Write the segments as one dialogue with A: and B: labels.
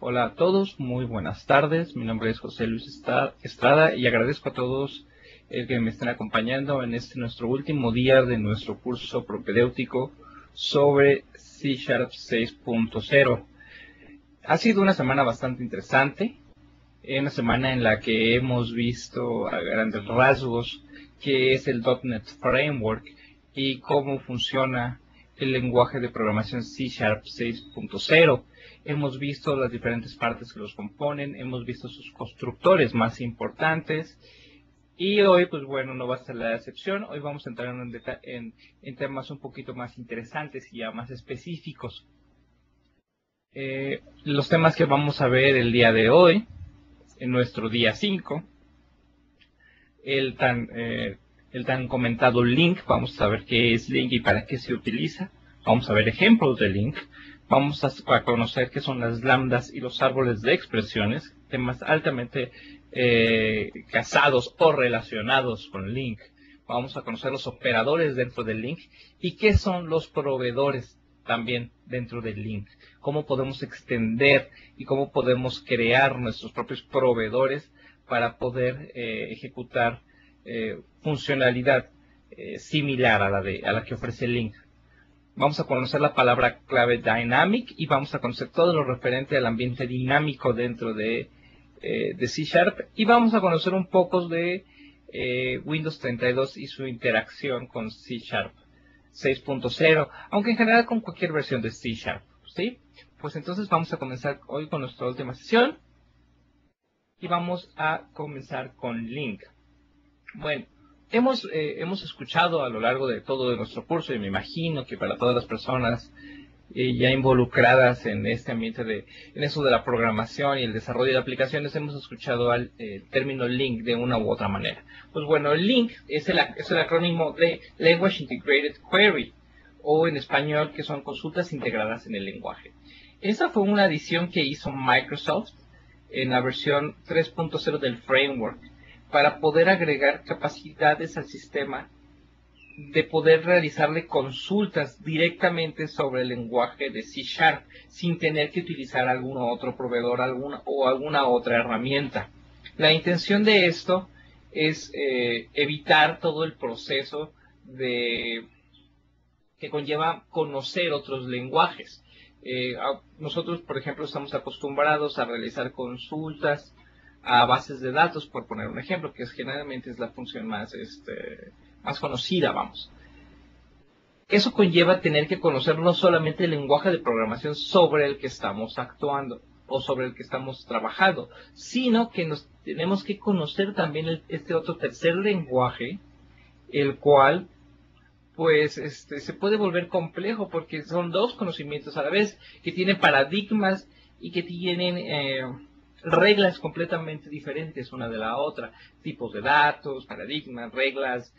A: Hola a todos, muy buenas tardes. Mi nombre es José Luis Estrada y agradezco a todos el que me estén acompañando en este nuestro último día de nuestro curso propedéutico sobre C# 6.0. Ha sido una semana bastante interesante, una semana en la que hemos visto a grandes rasgos qué es el .NET Framework y cómo funciona el lenguaje de programación C# 6.0. Hemos visto las diferentes partes que los componen, hemos visto sus constructores más importantes y hoy, pues bueno, no va a ser la excepción. Hoy vamos a entrar en temas un poquito más interesantes y ya más específicos. Los temas que vamos a ver el día de hoy, en nuestro día 5, el tan comentado link. Vamos a ver qué es link y para qué se utiliza. Vamos a ver ejemplos de link. Vamos a conocer qué son las lambdas y los árboles de expresiones, temas altamente casados o relacionados con link. Vamos a conocer los operadores dentro del link y qué son los proveedores también dentro del link. Cómo podemos extender y cómo podemos crear nuestros propios proveedores para poder ejecutar funcionalidad similar a la que ofrece el link. Vamos a conocer la palabra clave Dynamic y vamos a conocer todo lo referente al ambiente dinámico dentro de C#, y vamos a conocer un poco de Windows 32 y su interacción con C# 6.0, aunque en general con cualquier versión de C#, ¿sí? Pues entonces vamos a comenzar hoy con nuestra última sesión y vamos a comenzar con link. Bueno, hemos escuchado a lo largo de todo nuestro curso, y me imagino que para todas las personas ya involucradas en este ambiente en eso de la programación y el desarrollo de aplicaciones, hemos escuchado el término link de una u otra manera. Pues bueno, el link es el acrónimo de Language Integrated Query, o en español, que son consultas integradas en el lenguaje. Esa fue una adición que hizo Microsoft en la versión 3.0 del framework, para poder agregar capacidades al sistema de poder realizarle consultas directamente sobre el lenguaje de C#, sin tener que utilizar algún otro proveedor o alguna otra herramienta. La intención de esto es evitar todo el proceso que conlleva conocer otros lenguajes. Nosotros, por ejemplo, estamos acostumbrados a realizar consultas a bases de datos, por poner un ejemplo, que generalmente es la función más conocida, vamos. Eso conlleva tener que conocer no solamente el lenguaje de programación sobre el que estamos actuando o sobre el que estamos trabajando, sino que nos tenemos que conocer también este otro tercer lenguaje, el cual pues se puede volver complejo porque son dos conocimientos a la vez, que tienen paradigmas y que tienen reglas completamente diferentes una de la otra, tipos de datos, paradigmas, reglas,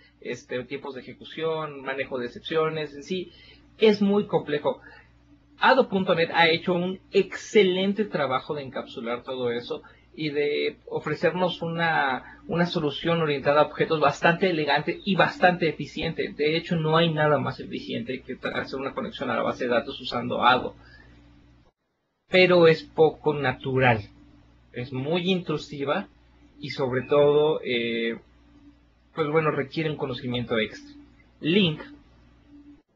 A: tipos de ejecución, manejo de excepciones, en sí, es muy complejo. Ado.net ha hecho un excelente trabajo de encapsular todo eso y de ofrecernos una solución orientada a objetos bastante elegante y bastante eficiente. De hecho, no hay nada más eficiente que hacer una conexión a la base de datos usando Ado. Pero es poco natural, es muy intrusiva y sobre todo, pues bueno, requiere un conocimiento extra. Link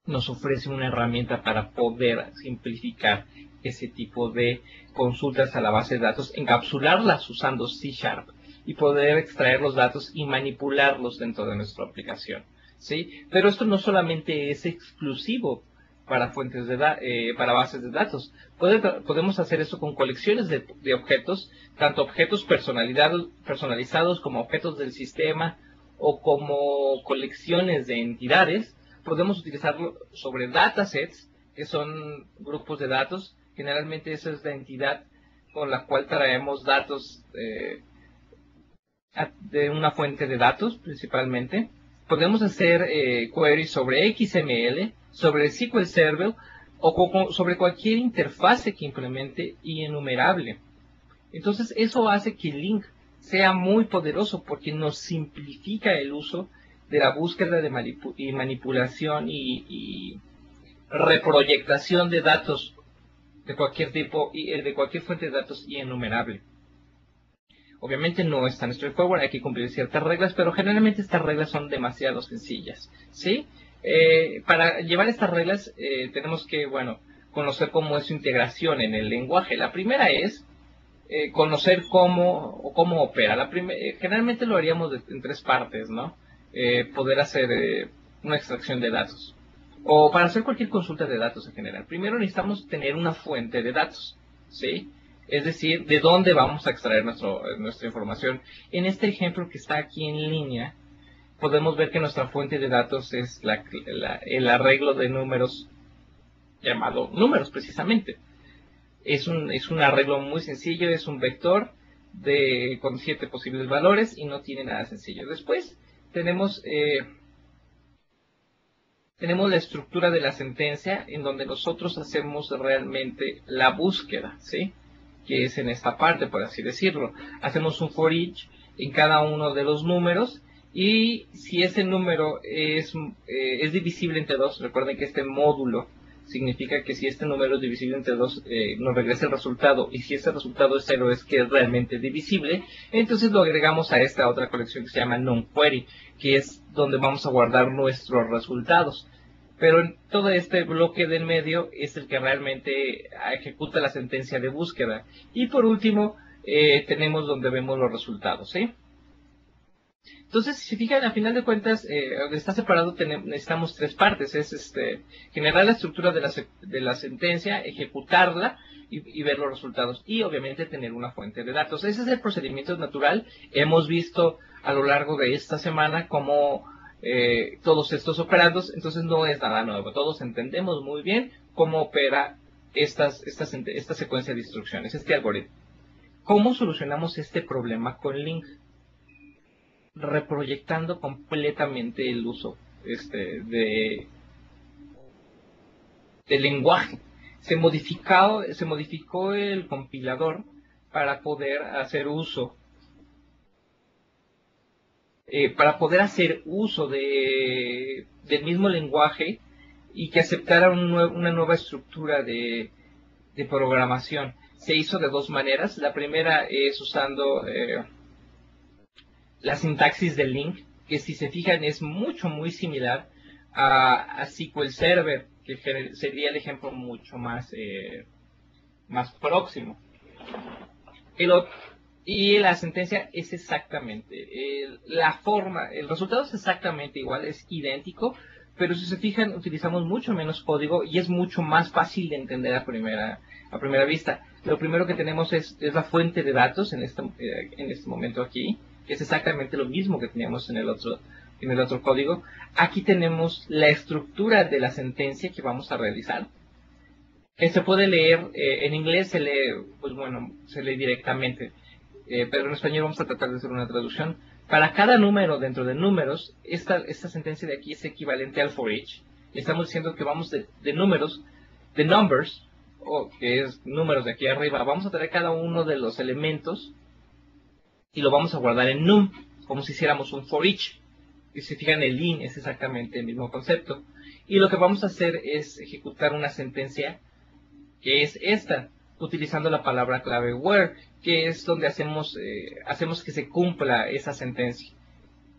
A: nos ofrece una herramienta para poder simplificar ese tipo de consultas a la base de datos, encapsularlas usando C# y poder extraer los datos y manipularlos dentro de nuestra aplicación, ¿sí? Pero esto no solamente es exclusivo para para bases de datos. Podemos hacer eso con colecciones de objetos, tanto objetos personalizados como objetos del sistema o como colecciones de entidades. Podemos utilizarlo sobre datasets, que son grupos de datos. Generalmente esa es la entidad con la cual traemos datos de una fuente de datos, principalmente. Podemos hacer queries sobre XML, sobre SQL Server o sobre cualquier interfase que implemente y enumerable. Entonces eso hace que Link sea muy poderoso porque nos simplifica el uso de la búsqueda y manipulación y reproyectación de datos de cualquier tipo y de cualquier fuente de datos y enumerable. Obviamente no es tan straightforward, hay que cumplir ciertas reglas, pero generalmente estas reglas son demasiado sencillas, ¿sí? Para llevar estas reglas tenemos que, bueno, conocer cómo es su integración en el lenguaje. La primera es conocer cómo opera. Generalmente lo haríamos en tres partes, ¿no? Poder hacer una extracción de datos. O para hacer cualquier consulta de datos en general. Primero necesitamos tener una fuente de datos, ¿sí? Es decir, de dónde vamos a extraer nuestra información. En este ejemplo que está aquí en línea, podemos ver que nuestra fuente de datos es el arreglo de números llamado números precisamente. Es un arreglo muy sencillo, es un vector con 7 posibles valores y no tiene nada sencillo. Después tenemos la estructura de la sentencia en donde nosotros hacemos realmente la búsqueda, ¿sí? Que es en esta parte, por así decirlo. Hacemos un for each en cada uno de los números y si ese número es divisible entre 2, recuerden que este módulo significa que si este número es divisible entre 2, nos regresa el resultado, y si ese resultado es 0 es que es realmente divisible, entonces lo agregamos a esta otra colección que se llama non-query, que es donde vamos a guardar nuestros resultados. Pero en todo este bloque del medio es el que realmente ejecuta la sentencia de búsqueda. Y por último, tenemos donde vemos los resultados, ¿sí? Entonces, si se fijan, a final de cuentas, donde está separado necesitamos tres partes. Es generar la estructura de la sentencia, ejecutarla y ver los resultados. Y obviamente tener una fuente de datos. Ese es el procedimiento natural. Hemos visto a lo largo de esta semana cómo todos estos operandos, entonces no es nada nuevo. Todos entendemos muy bien cómo opera esta secuencia de instrucciones, este algoritmo. ¿Cómo solucionamos este problema con LINQ? Reproyectando completamente el uso del lenguaje. Se modificó el compilador para poder hacer uso del mismo lenguaje y que aceptara una nueva estructura de programación. Se hizo de dos maneras. La primera es usando la sintaxis de LINQ, que si se fijan es muy similar a SQL Server, que sería el ejemplo mucho más próximo. Y la sentencia es exactamente, el resultado es exactamente igual, es idéntico, pero si se fijan utilizamos mucho menos código y es mucho más fácil de entender a primera vista. Lo primero que tenemos es la fuente de datos en este momento aquí, que es exactamente lo mismo que teníamos en el otro código. Aquí tenemos la estructura de la sentencia que vamos a realizar. Se puede leer, en inglés se lee directamente, pero en español vamos a tratar de hacer una traducción. Para cada número dentro de números, esta sentencia de aquí es equivalente al for each. Estamos diciendo que vamos de números, de numbers, que es números de aquí arriba, vamos a traer cada uno de los elementos y lo vamos a guardar en num, como si hiciéramos un for each. Y si se fijan, el in es exactamente el mismo concepto. Y lo que vamos a hacer es ejecutar una sentencia que es esta, utilizando la palabra clave where, que es donde hacemos que se cumpla esa sentencia.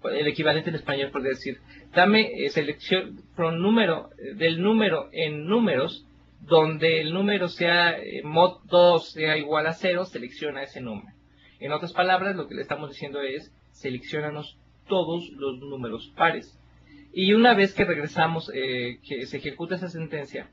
A: El equivalente en español podría decir, dame selección del número en números, donde el número sea mod 2 sea igual a 0, selecciona ese número. En otras palabras, lo que le estamos diciendo es, selecciónanos todos los números pares. Y una vez que regresamos, que se ejecuta esa sentencia,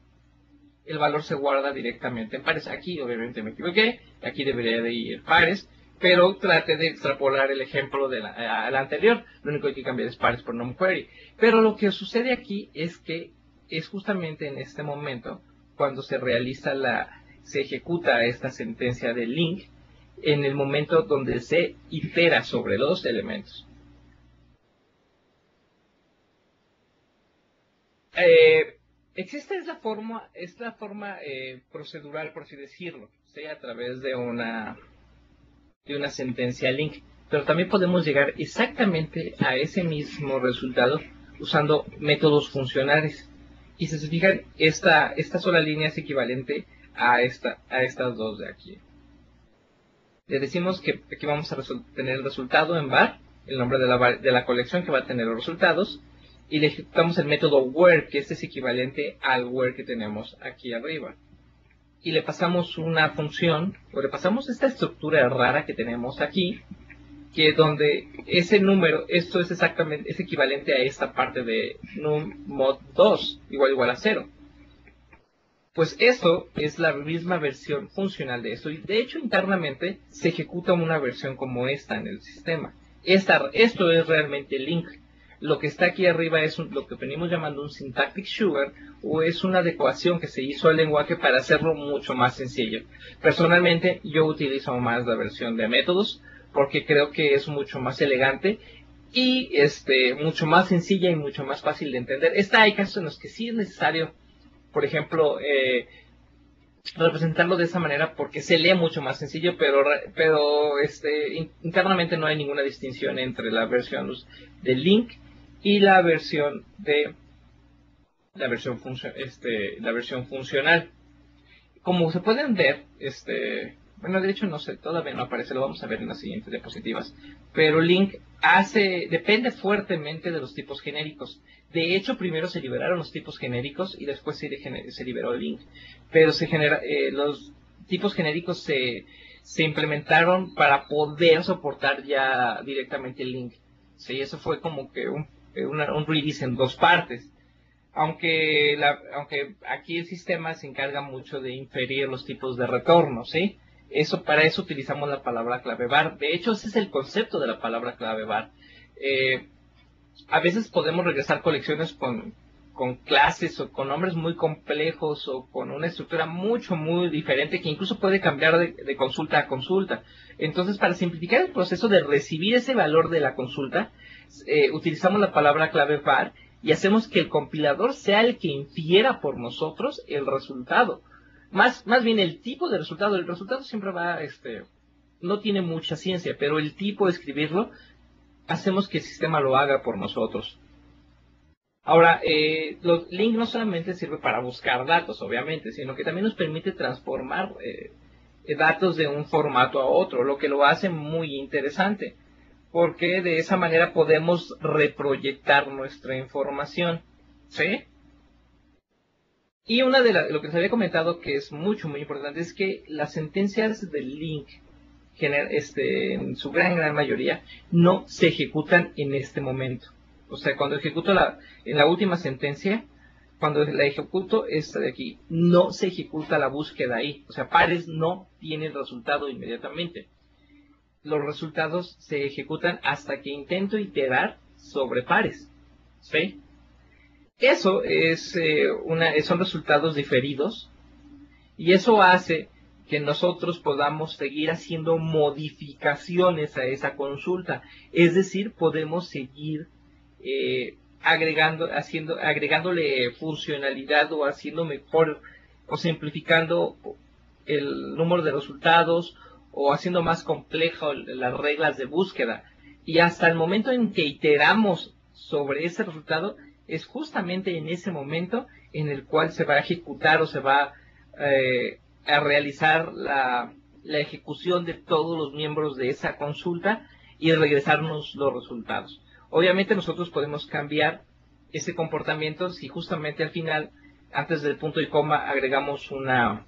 A: el valor se guarda directamente en pares. Aquí obviamente me equivoqué, aquí debería de ir pares, pero trate de extrapolar el ejemplo de la anterior. Lo único que hay que cambiar es pares por non-query. Pero lo que sucede aquí es que es justamente en este momento cuando se ejecuta esta sentencia de LINQ, en el momento donde se itera sobre los elementos. Existe esta forma procedural, por así decirlo, sea a través de una sentencia LINQ, pero también podemos llegar exactamente a ese mismo resultado usando métodos funcionales. Y si se fijan, esta sola línea es equivalente a estas dos de aquí. Le decimos que aquí vamos a tener el resultado en var, el nombre de la colección que va a tener los resultados, y le ejecutamos el método where, que este es equivalente al where que tenemos aquí arriba. Y le pasamos una función, o le pasamos esta estructura rara que tenemos aquí, que donde ese número, esto es exactamente, es equivalente a esta parte de num_mod 2, igual a 0. Pues esto es la misma versión funcional de esto, y de hecho internamente se ejecuta una versión como esta en el sistema. Esto es realmente LINQ. Lo que está aquí arriba es lo que venimos llamando un syntactic sugar, o es una adecuación que se hizo al lenguaje para hacerlo mucho más sencillo. Personalmente yo utilizo más la versión de métodos, porque creo que es mucho más elegante y mucho más sencilla y mucho más fácil de entender. Hay casos en los que sí es necesario, por ejemplo, representarlo de esa manera porque se lee mucho más sencillo, pero internamente no hay ninguna distinción entre la versión de LINQ y la versión funcional. Como se pueden ver, bueno, de hecho no sé, todavía no aparece, lo vamos a ver en las siguientes diapositivas, pero LINQ depende fuertemente de los tipos genéricos. De hecho, primero se liberaron los tipos genéricos y después se liberó LINQ. Pero los tipos genéricos se implementaron para poder soportar ya directamente el LINQ. Sí, eso fue como que un release en dos partes. Aunque aquí el sistema se encarga mucho de inferir los tipos de retorno, ¿sí? Para eso utilizamos la palabra clave var. De hecho, ese es el concepto de la palabra clave var. A veces podemos regresar colecciones con clases o con nombres muy complejos o con una estructura muy diferente que incluso puede cambiar de consulta a consulta. Entonces, para simplificar el proceso de recibir ese valor de la consulta, utilizamos la palabra clave var y hacemos que el compilador sea el que infiera por nosotros el resultado. Más bien el tipo de resultado. El resultado siempre no tiene mucha ciencia, pero el tipo de escribirlo, hacemos que el sistema lo haga por nosotros. Ahora, los LINQ no solamente sirve para buscar datos, obviamente, sino que también nos permite transformar datos de un formato a otro, lo que lo hace muy interesante, porque de esa manera podemos reproyectar nuestra información, ¿sí? Y lo que les había comentado que es muy importante es que las sentencias del LINQ, en su gran mayoría, no se ejecutan en este momento. O sea, cuando ejecuto en la última sentencia, cuando la ejecuto esta de aquí, no se ejecuta la búsqueda ahí. O sea, pares no tiene el resultado inmediatamente. Los resultados se ejecutan hasta que intento iterar sobre pares, ¿sí? Eso son resultados diferidos, y eso hace que nosotros podamos seguir haciendo modificaciones a esa consulta. Es decir, podemos seguir agregándole funcionalidad o haciendo mejor o simplificando el número de resultados o haciendo más complejo las reglas de búsqueda. Y hasta el momento en que iteramos sobre ese resultado, es justamente en ese momento en el cual se va a ejecutar o se va a realizar la ejecución de todos los miembros de esa consulta y regresarnos los resultados. Obviamente nosotros podemos cambiar ese comportamiento si justamente al final, antes del punto y coma, agregamos una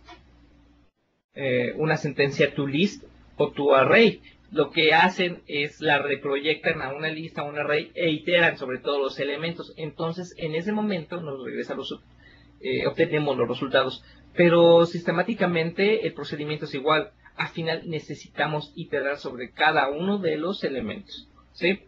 A: sentencia toList o toArray. Lo que hacen es la reproyectan a una lista, a un array, e iteran sobre todos los elementos. Entonces, en ese momento nos regresa obtenemos los resultados. Pero sistemáticamente el procedimiento es igual. Al final necesitamos iterar sobre cada uno de los elementos, ¿sí?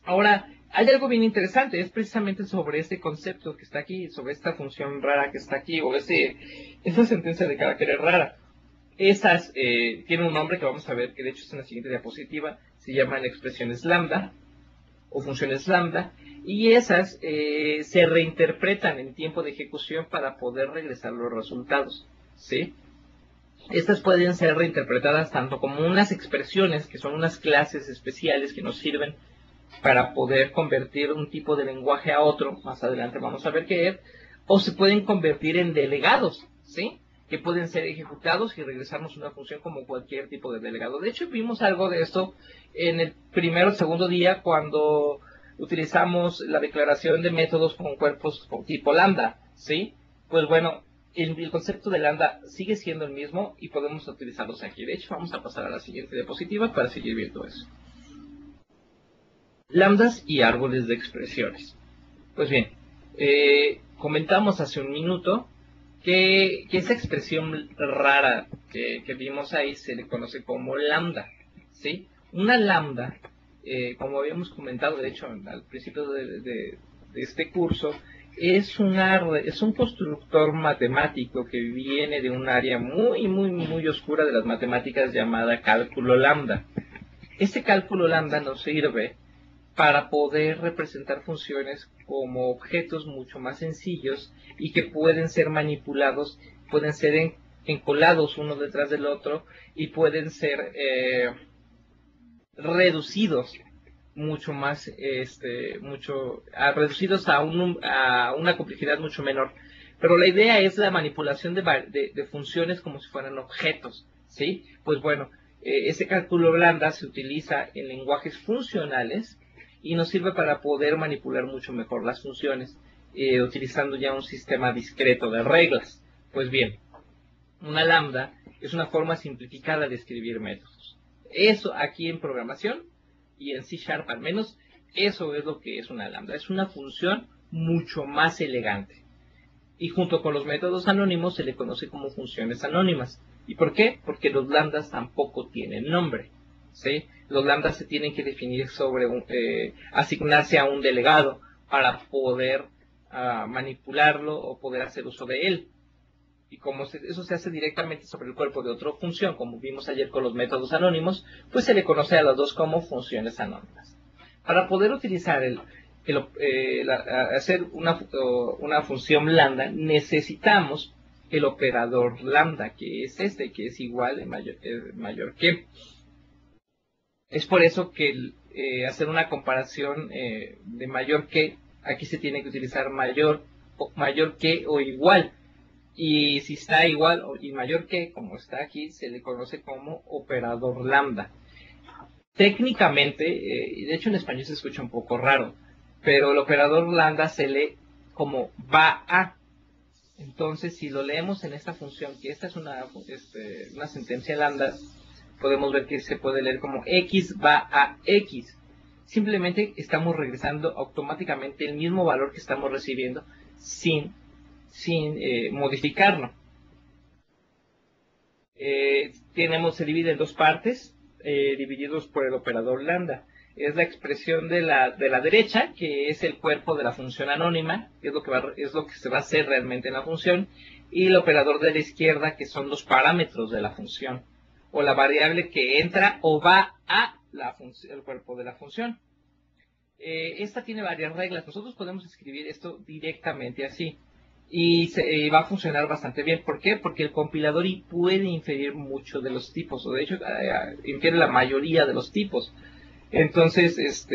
A: Ahora, hay algo bien interesante, es precisamente sobre este concepto que está aquí, sobre esta función rara que está aquí, o esa sentencia de caracteres rara. Esas tienen un nombre que vamos a ver, que de hecho es en la siguiente diapositiva, se llaman expresiones lambda o funciones lambda, y esas se reinterpretan en tiempo de ejecución para poder regresar los resultados, ¿sí? Estas pueden ser reinterpretadas tanto como unas expresiones, que son unas clases especiales que nos sirven para poder convertir un tipo de lenguaje a otro, más adelante vamos a ver qué es, o se pueden convertir en delegados, ¿sí? que pueden ser ejecutados y regresarnos una función como cualquier tipo de delegado. De hecho, vimos algo de esto en el primero o segundo día cuando utilizamos la declaración de métodos con cuerpos tipo lambda, ¿sí? Pues bueno, el concepto de lambda sigue siendo el mismo y podemos utilizarlos aquí. De hecho, vamos a pasar a la siguiente diapositiva para seguir viendo eso. Lambdas y árboles de expresiones. Pues bien, comentamos hace un minuto que esa expresión rara que vimos ahí se le conoce como lambda, ¿sí? Una lambda, como habíamos comentado, de hecho, al principio de este curso, es un constructor matemático que viene de un área muy oscura de las matemáticas llamada cálculo lambda. Este cálculo lambda nos sirve para poder representar funciones como objetos mucho más sencillos y que pueden ser manipulados, pueden ser encolados uno detrás del otro y pueden ser reducidos mucho más, reducidos a una complejidad mucho menor. Pero la idea es la manipulación de funciones como si fueran objetos, ¿sí? Pues bueno, ese cálculo lambda se utiliza en lenguajes funcionales y nos sirve para poder manipular mucho mejor las funciones, utilizando ya un sistema discreto de reglas. Pues bien, una lambda es una forma simplificada de escribir métodos. Eso aquí en programación y en C# al menos, eso es lo que es una lambda. Es una función mucho más elegante. Y junto con los métodos anónimos se le conoce como funciones anónimas. ¿Y por qué? Porque los lambdas tampoco tienen nombre, ¿sí? Los lambdas se tienen que definir asignarse a un delegado para poder manipularlo o poder hacer uso de él. Y como eso se hace directamente sobre el cuerpo de otra función, como vimos ayer con los métodos anónimos, pues se le conoce a las dos como funciones anónimas. Para poder utilizar hacer una función lambda, necesitamos el operador lambda, que es que es igual mayor que. Es por eso que hacer una comparación de mayor que, aquí se tiene que utilizar mayor que o igual. Y si está igual y mayor que, como está aquí, se le conoce como operador lambda. Técnicamente, de hecho en español se escucha un poco raro, pero el operador lambda se lee como va a. Entonces, si lo leemos en esta función, que esta es una sentencia lambda, podemos ver que se puede leer como x va a x. Simplemente estamos regresando automáticamente el mismo valor que estamos recibiendo sin modificarlo. Se divide en dos partes, divididos por el operador lambda. Es la expresión de la derecha, que es el cuerpo de la función anónima, que es lo que se va a hacer realmente en la función, y el operador de la izquierda, que son los parámetros de la función, o la variable que entra o va a el cuerpo de la función. Esta tiene varias reglas. Nosotros podemos escribir esto directamente así. Y va a funcionar bastante bien. ¿Por qué? Porque el compilador puede inferir mucho de los tipos, o de hecho infiere la mayoría de los tipos. Entonces,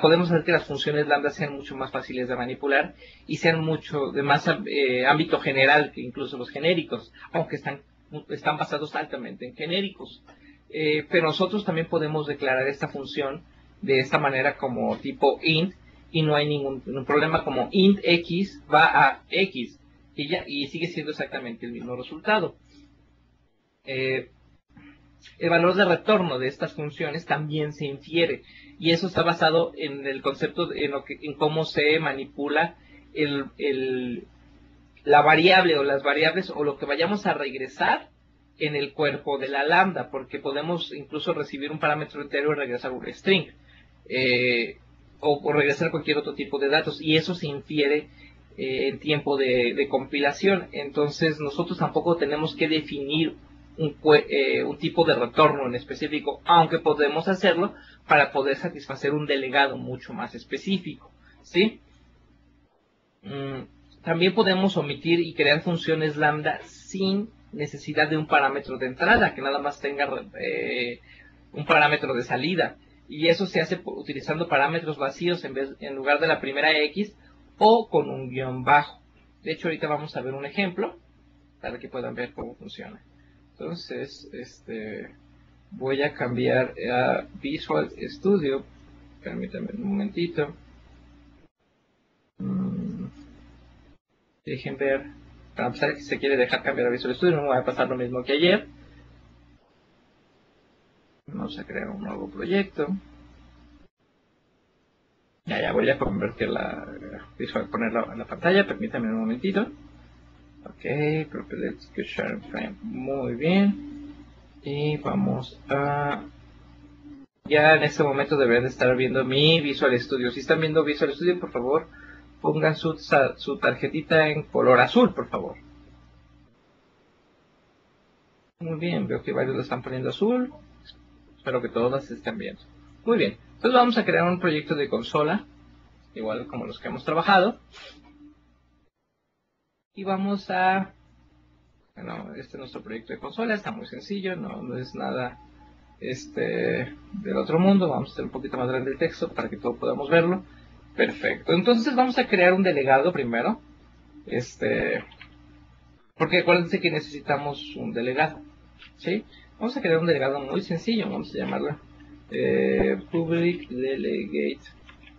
A: podemos hacer que las funciones lambda sean mucho más fáciles de manipular y sean mucho de más ámbito general que incluso los genéricos, aunque están basados altamente en genéricos. Pero nosotros también podemos declarar esta función de esta manera como tipo int, y no hay ningún problema, como int x va a x, y sigue siendo exactamente el mismo resultado. El valor de retorno de estas funciones también se infiere, y eso está basado en el concepto, en cómo se manipula la variable o las variables o lo que vayamos a regresar en el cuerpo de la lambda, porque podemos incluso recibir un parámetro entero y regresar un string. O regresar cualquier otro tipo de datos, y eso se infiere en tiempo de compilación. Entonces nosotros tampoco tenemos que definir un tipo de retorno en específico, aunque podemos hacerlo para poder satisfacer un delegado mucho más específico, ¿sí? También podemos omitir y crear funciones lambda sin necesidad de un parámetro de entrada, que nada más tenga un parámetro de salida. Y eso se hace utilizando parámetros vacíos en lugar de la primera X, o con un guión bajo. De hecho, ahorita vamos a ver un ejemplo para que puedan ver cómo funciona. Entonces, voy a cambiar a Visual Studio. Permítanme un momentito. Dejen ver. Para empezar, si se quiere dejar cambiar a Visual Studio, no va a pasar lo mismo que ayer. Vamos a crear un nuevo proyecto. Ya voy a convertir visual, ponerla en la pantalla. Permítanme un momentito. Ok, Property Execution Frame. Muy bien. Y vamos a... Ya en este momento deberían de estar viendo mi Visual Studio. Si están viendo Visual Studio, por favor, pongan su tarjetita en color azul, por favor. Muy bien, veo que varios lo están poniendo azul. Espero que todos las estén viendo. Muy bien, entonces vamos a crear un proyecto de consola, igual como los que hemos trabajado. Y vamos a... Bueno, este es nuestro proyecto de consola, está muy sencillo, no es nada del otro mundo. Vamos a hacer un poquito más grande el texto para que todos podamos verlo. Perfecto, entonces vamos a crear un delegado primero. Porque acuérdense que necesitamos un delegado, ¿sí? Vamos a crear un delegado muy sencillo, vamos a llamarlo public delegate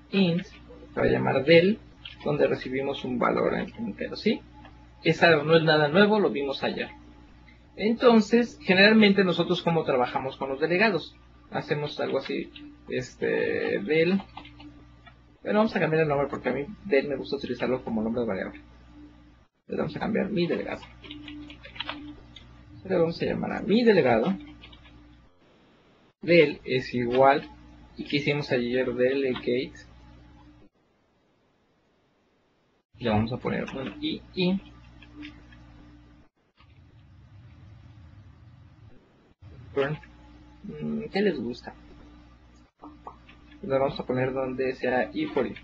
A: int, se va a llamar del, donde recibimos un valor entero, ¿sí? Esa no es nada nuevo, lo vimos ayer. Entonces, generalmente nosotros cómo trabajamos con los delegados, hacemos algo así, del, bueno, vamos a cambiar el nombre porque a mí del me gusta utilizarlo como nombre de variable. Entonces vamos a cambiar mi delegado. Le vamos a llamar a mi delegado. Del es igual, y que hicimos ayer delegate. Le vamos a poner un i. ¿Qué les gusta? Le vamos a poner donde sea i por i.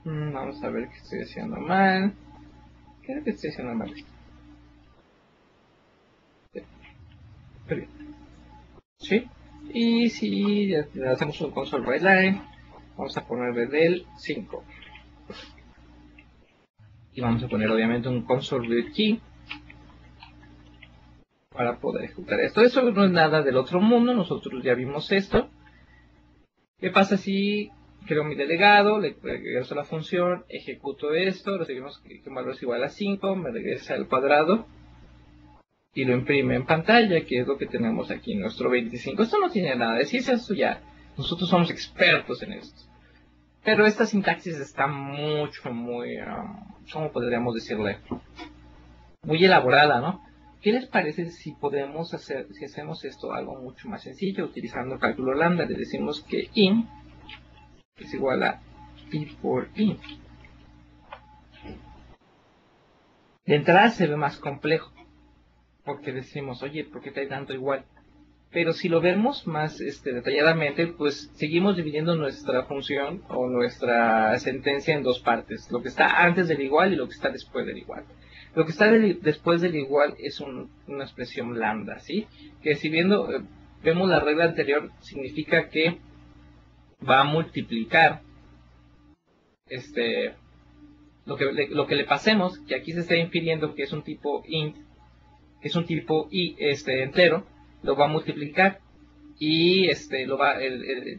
A: Vamos a ver que estoy haciendo mal. Creo que estoy haciendo mal. ¿Sí? Y si le hacemos un console write line, vamos a ponerle del 5. Y vamos a poner obviamente un console read key para poder ejecutar esto. Eso no es nada del otro mundo, nosotros ya vimos esto. ¿Qué pasa si creo mi delegado, le regreso la función, ejecuto esto, recibimos que un valor es igual a 5, me regresa al cuadrado y lo imprime en pantalla, que es lo que tenemos aquí en nuestro 25. Esto no tiene nada de ciencia, esto ya, nosotros somos expertos en esto. Pero esta sintaxis está muy, ¿cómo podríamos decirle? Muy elaborada, ¿no? ¿Qué les parece si podemos hacer, si hacemos esto algo mucho más sencillo, utilizando cálculo lambda? Le decimos que in es igual a i por i. De entrada se ve más complejo, porque decimos, oye, ¿por qué trae tanto igual? Pero si lo vemos más detalladamente, pues seguimos dividiendo nuestra función o nuestra sentencia en dos partes, lo que está antes del igual y lo que está después del igual. Lo que está después del igual es una expresión lambda, ¿sí? Que si vemos la regla anterior, significa que va a multiplicar lo que le pasemos, que aquí se está infiriendo que es un tipo int, que es un tipo i entero, lo va a multiplicar y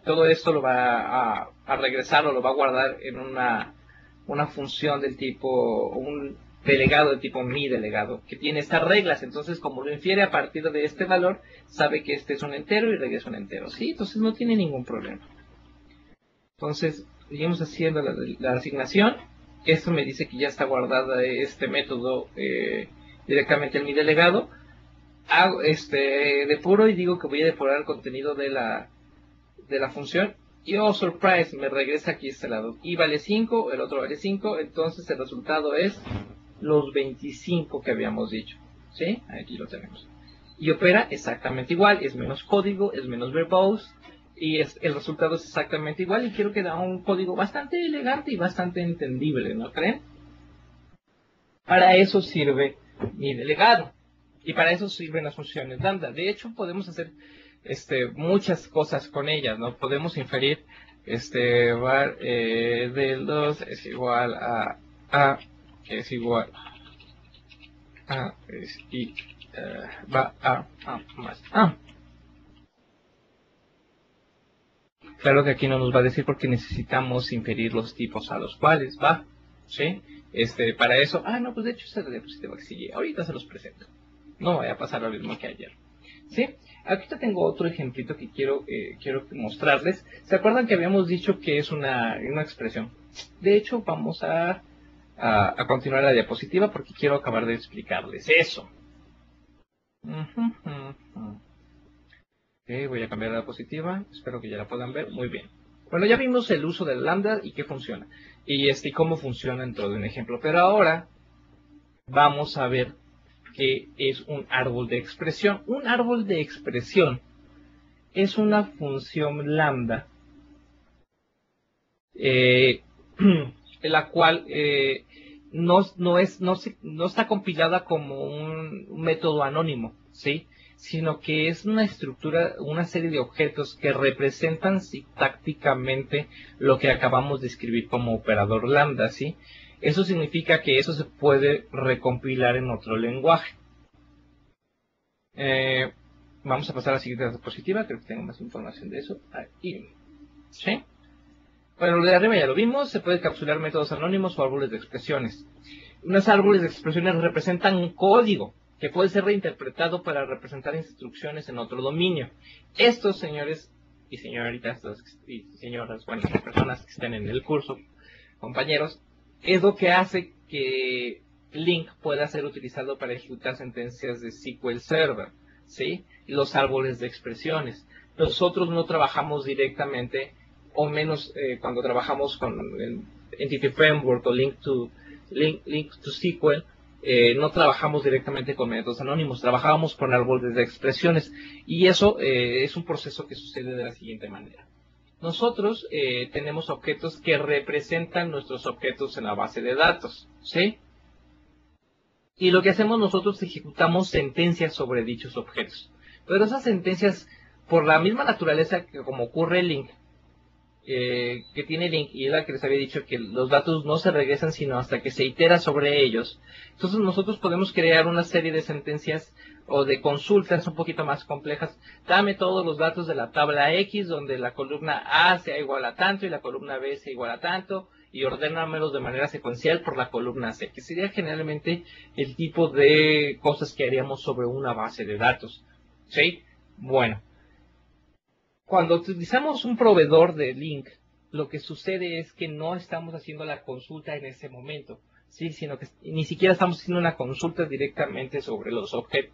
A: todo esto lo va a regresar o lo va a guardar en una función del tipo, un delegado del tipo mi delegado, que tiene estas reglas. Entonces, como lo infiere a partir de este valor, sabe que este es un entero y regresa un entero, ¿sí? Entonces no tiene ningún problema. Entonces, seguimos haciendo la asignación. Esto me dice que ya está guardada este método directamente en mi delegado. Hago depuro y digo que voy a depurar el contenido de la función. Y oh, surprise, me regresa aquí este lado. Y vale 5, el otro vale 5. Entonces el resultado es los 25 que habíamos dicho. ¿Sí? Aquí lo tenemos. Y opera exactamente igual. Es menos código, es menos verbose. Y el resultado es exactamente igual. Y quiero que da un código bastante elegante y bastante entendible, ¿no creen? Para eso sirve mi delegado. Y para eso sirven las funciones lambda. De hecho, podemos hacer muchas cosas con ellas, ¿no? Podemos inferir var del 2 es igual a que es igual a y va a más a. Claro que aquí no nos va a decir porque necesitamos inferir los tipos a los cuales va, ¿sí? Para eso, no, pues de hecho ese diapositiva que sigue, ahorita se los presento. No vaya a pasar lo mismo que ayer, ¿sí? Aquí te tengo otro ejemplito que quiero mostrarles. ¿Se acuerdan que habíamos dicho que es una expresión? De hecho, vamos a continuar la diapositiva porque quiero acabar de explicarles eso. Ok, voy a cambiar la diapositiva. Espero que ya la puedan ver. Muy bien. Bueno, ya vimos el uso del lambda y qué funciona. Y cómo funciona dentro de un ejemplo. Pero ahora vamos a ver qué es un árbol de expresión. Un árbol de expresión es una función lambda la cual no está compilada como un método anónimo, ¿sí? Sino que es una estructura, una serie de objetos que representan sintácticamente lo que acabamos de escribir como operador lambda, ¿sí? Eso significa que eso se puede recompilar en otro lenguaje. Vamos a pasar a la siguiente diapositiva, creo que tengo más información de eso. Ahí, ¿sí? Bueno, lo de arriba ya lo vimos, se puede encapsular métodos anónimos o árboles de expresiones. Unos árboles de expresiones representan un código que puede ser reinterpretado para representar instrucciones en otro dominio. Estos, señores y señoritas y señoras, bueno, personas que estén en el curso, compañeros, es lo que hace que LINQ pueda ser utilizado para ejecutar sentencias de SQL Server, ¿sí? Los árboles de expresiones. Nosotros no trabajamos directamente, o menos cuando trabajamos con el Entity Framework o Link to SQL, no trabajamos directamente con métodos anónimos, trabajábamos con árboles de expresiones, y eso es un proceso que sucede de la siguiente manera. Nosotros tenemos objetos que representan nuestros objetos en la base de datos, ¿sí? Y lo que hacemos nosotros es ejecutamos sentencias sobre dichos objetos. Pero esas sentencias, por la misma naturaleza que como ocurre el link, que tiene link, y es la que les había dicho que los datos no se regresan sino hasta que se itera sobre ellos. Entonces nosotros podemos crear una serie de sentencias o de consultas un poquito más complejas. Dame todos los datos de la tabla X, donde la columna A sea igual a tanto y la columna B sea igual a tanto, y ordénamelos de manera secuencial por la columna C, que sería generalmente el tipo de cosas que haríamos sobre una base de datos. ¿Sí? Bueno. Cuando utilizamos un proveedor de link, lo que sucede es que no estamos haciendo la consulta en ese momento, ¿sí? Sino que ni siquiera estamos haciendo una consulta directamente sobre los objetos,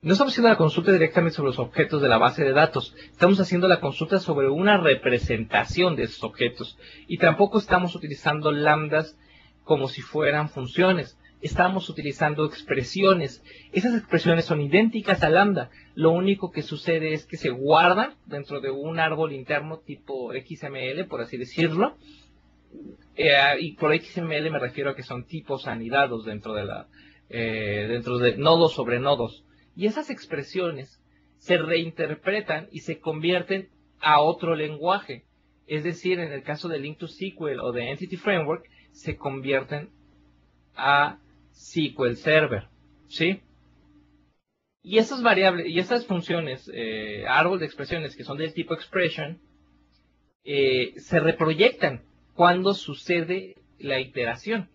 A: no estamos haciendo la consulta directamente sobre los objetos de la base de datos, estamos haciendo la consulta sobre una representación de esos objetos. Y tampoco estamos utilizando lambdas como si fueran funciones. Estamos utilizando expresiones. Esas expresiones son idénticas a lambda. Lo único que sucede es que se guardan dentro de un árbol interno tipo XML, por así decirlo. Y por XML me refiero a que son tipos anidados dentro de nodos sobre nodos. Y esas expresiones se reinterpretan y se convierten a otro lenguaje. Es decir, en el caso de Link to SQL o de Entity Framework, se convierten a SQL Server, ¿sí? Y esas variables y esas funciones, árbol de expresiones que son del tipo expression, se reproyectan cuando sucede la iteración.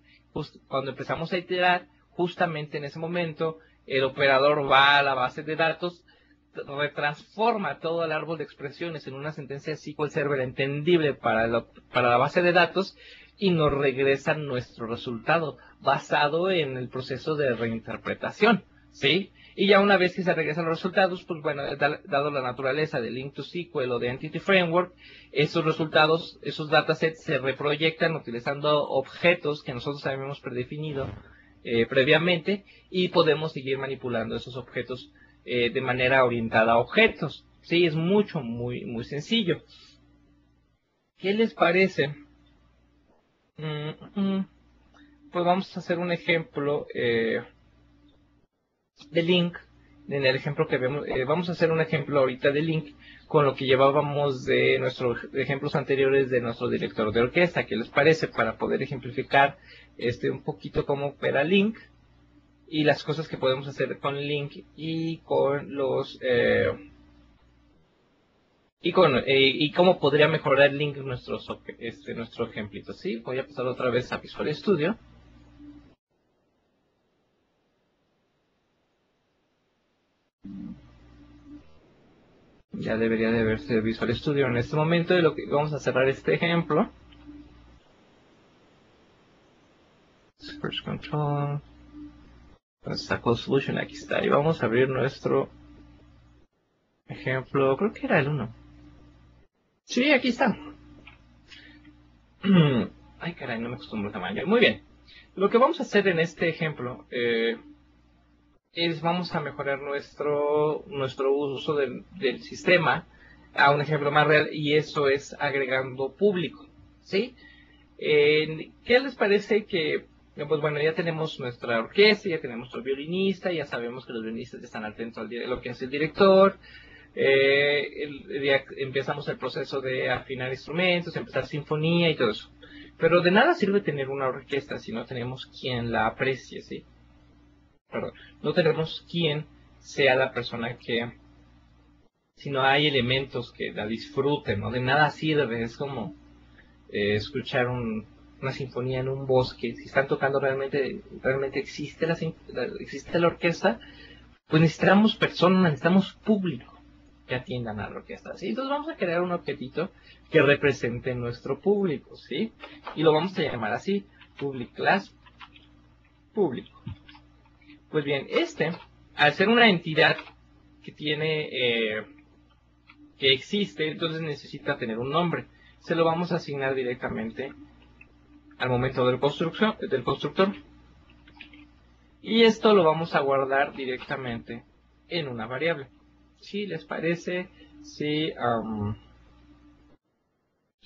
A: Cuando empezamos a iterar, justamente en ese momento, el operador va a la base de datos, retransforma todo el árbol de expresiones en una sentencia SQL Server entendible para la base de datos y nos regresa nuestro resultado basado en el proceso de reinterpretación, ¿sí? Y ya una vez que se regresan los resultados, pues bueno, dado la naturaleza de Link to SQL o de Entity Framework, esos resultados, esos datasets se reproyectan utilizando objetos que nosotros habíamos predefinido previamente, y podemos seguir manipulando esos objetos de manera orientada a objetos. Sí, es muy sencillo. ¿Qué les parece? Pues vamos a hacer un ejemplo de link en el ejemplo que vemos, vamos a hacer un ejemplo ahorita de Link con lo que llevábamos de nuestros ejemplos anteriores de nuestro director de orquesta. ¿Qué les parece? Para poder ejemplificar un poquito cómo opera Link y las cosas que podemos hacer con Link y con los y cómo podría mejorar Link nuestro ejemplito. ¿Sí? Voy a pasar otra vez a Visual Studio. Ya debería de verse Visual Studio en este momento, y lo que vamos a cerrar este ejemplo. First Control. Stack Solution, aquí está. Y vamos a abrir nuestro ejemplo. Creo que era el 1. Sí, aquí está. Ay, caray, no me acostumbro al tamaño. Muy bien. Lo que vamos a hacer en este ejemplo es vamos a mejorar nuestro uso del sistema a un ejemplo más real, y eso es agregando público. ¿Sí? ¿Qué les parece que, pues bueno, ya tenemos nuestra orquesta, ya tenemos nuestro violinista, ya sabemos que los violinistas están atentos a lo que hace el director, ya empezamos el proceso de afinar instrumentos, empezar sinfonía y todo eso. Pero de nada sirve tener una orquesta si no tenemos quien la aprecie, ¿sí? Perdón, no tenemos quien sea la persona que, si no hay elementos que la disfruten, ¿no? De nada sirve, es como escuchar una sinfonía en un bosque. Si están tocando realmente existe la orquesta, pues necesitamos personas, necesitamos público que atiendan a la orquesta, ¿sí? Entonces vamos a crear un objetito que represente nuestro público, ¿sí? Y lo vamos a llamar así, public class público. Pues bien, al ser una entidad que tiene, que existe, entonces necesita tener un nombre. Se lo vamos a asignar directamente al momento del constructor. Y esto lo vamos a guardar directamente en una variable. ¿Sí les parece? Si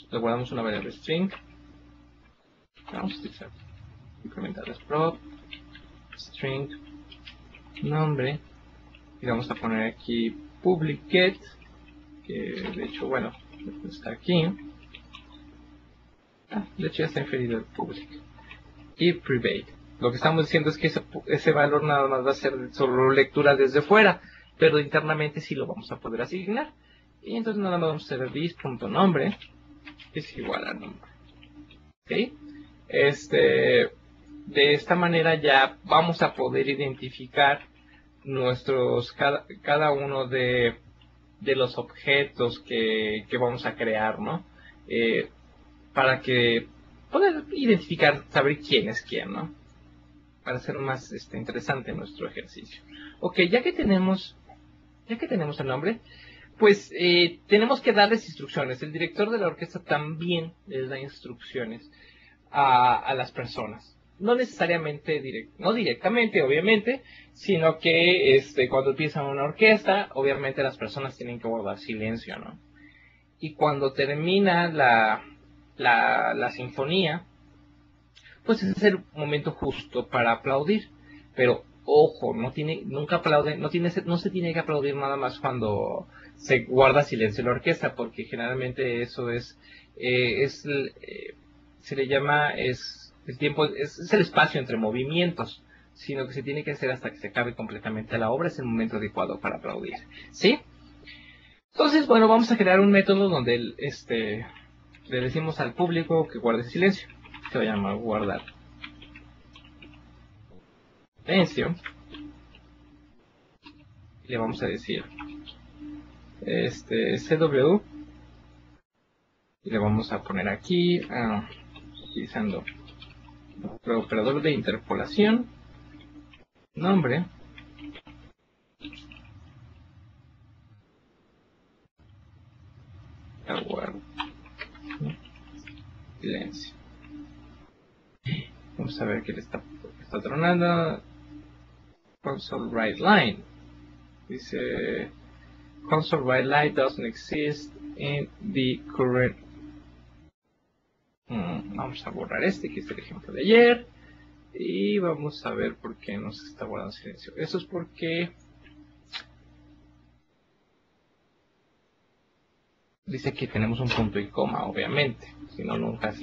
A: le guardamos una variable string, vamos a utilizar incrementarles prop string nombre, y vamos a poner aquí public get, que de hecho, bueno, está aquí. De hecho ya está inferido el public, y private. Lo que estamos diciendo es que ese valor nada más va a ser solo lectura desde fuera, pero internamente sí lo vamos a poder asignar. Y entonces nada más vamos a hacer this.nombre es igual a nombre. ¿Okay? De esta manera ya vamos a poder identificar cada uno de los objetos que vamos a crear, ¿no? Para que poder identificar, saber quién es quién, ¿no? Para hacer más interesante nuestro ejercicio. Ok, ya que tenemos el nombre, pues tenemos que darles instrucciones. El director de la orquesta también les da instrucciones a las personas. No necesariamente, no directamente, obviamente, sino que cuando empieza una orquesta, obviamente las personas tienen que guardar silencio, ¿no? Y cuando termina la sinfonía, pues ese es el momento justo para aplaudir. Pero ojo, nunca aplaude, no se tiene que aplaudir nada más cuando se guarda silencio en la orquesta, porque generalmente eso se le llama, es el tiempo, es el espacio entre movimientos, sino que se tiene que hacer hasta que se acabe completamente la obra, es el momento adecuado para aplaudir, ¿sí? Entonces, bueno, vamos a crear un método donde le decimos al público que guarde silencio. Se va a llamar guardar silencio. Y le vamos a decir CW, y le vamos a poner aquí utilizando el operador de interpolación, nombre, aguardo silencio. Vamos a ver qué le está tronando. Console write line. Dice console write line doesn't exist in the current. Vamos a borrar que es el ejemplo de ayer. Y vamos a ver por qué nos está guardando silencio. Eso es porque Dice que tenemos un punto y coma, obviamente. Si no, nunca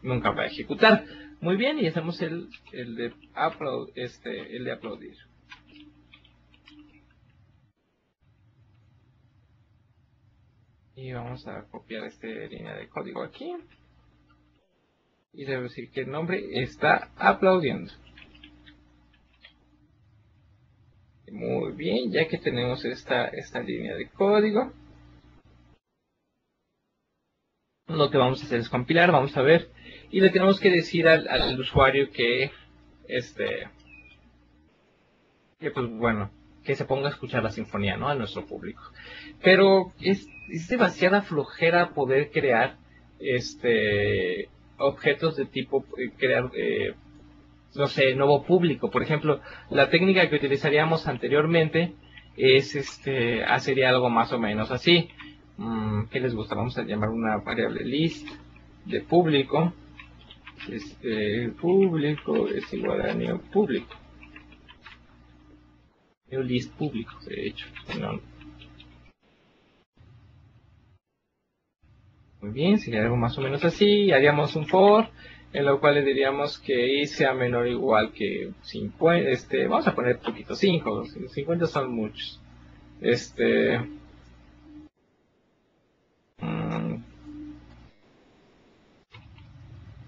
A: nunca va a ejecutar. Muy bien, y hacemos el de aplaudir. Y vamos a copiar esta línea de código aquí. Y debe decir que el nombre está aplaudiendo. Muy bien, ya que tenemos esta línea de código, lo que vamos a hacer es compilar, vamos a ver, y le tenemos que decir al usuario que, pues bueno, que se ponga a escuchar la sinfonía, ¿no? A nuestro público. Pero es demasiada flojera poder crear, objetos de tipo, crear, no sé, nuevo público. Por ejemplo, la técnica que utilizaríamos anteriormente es, sería algo más o menos así. ¿Qué les gusta? Vamos a llamar una variable list de público. Público es igual a new público. New list público, de hecho. No. Muy bien, sería algo más o menos así. Haríamos un for, en lo cual le diríamos que i sea menor o igual que 50. Vamos a poner poquito, 5. 50 son muchos.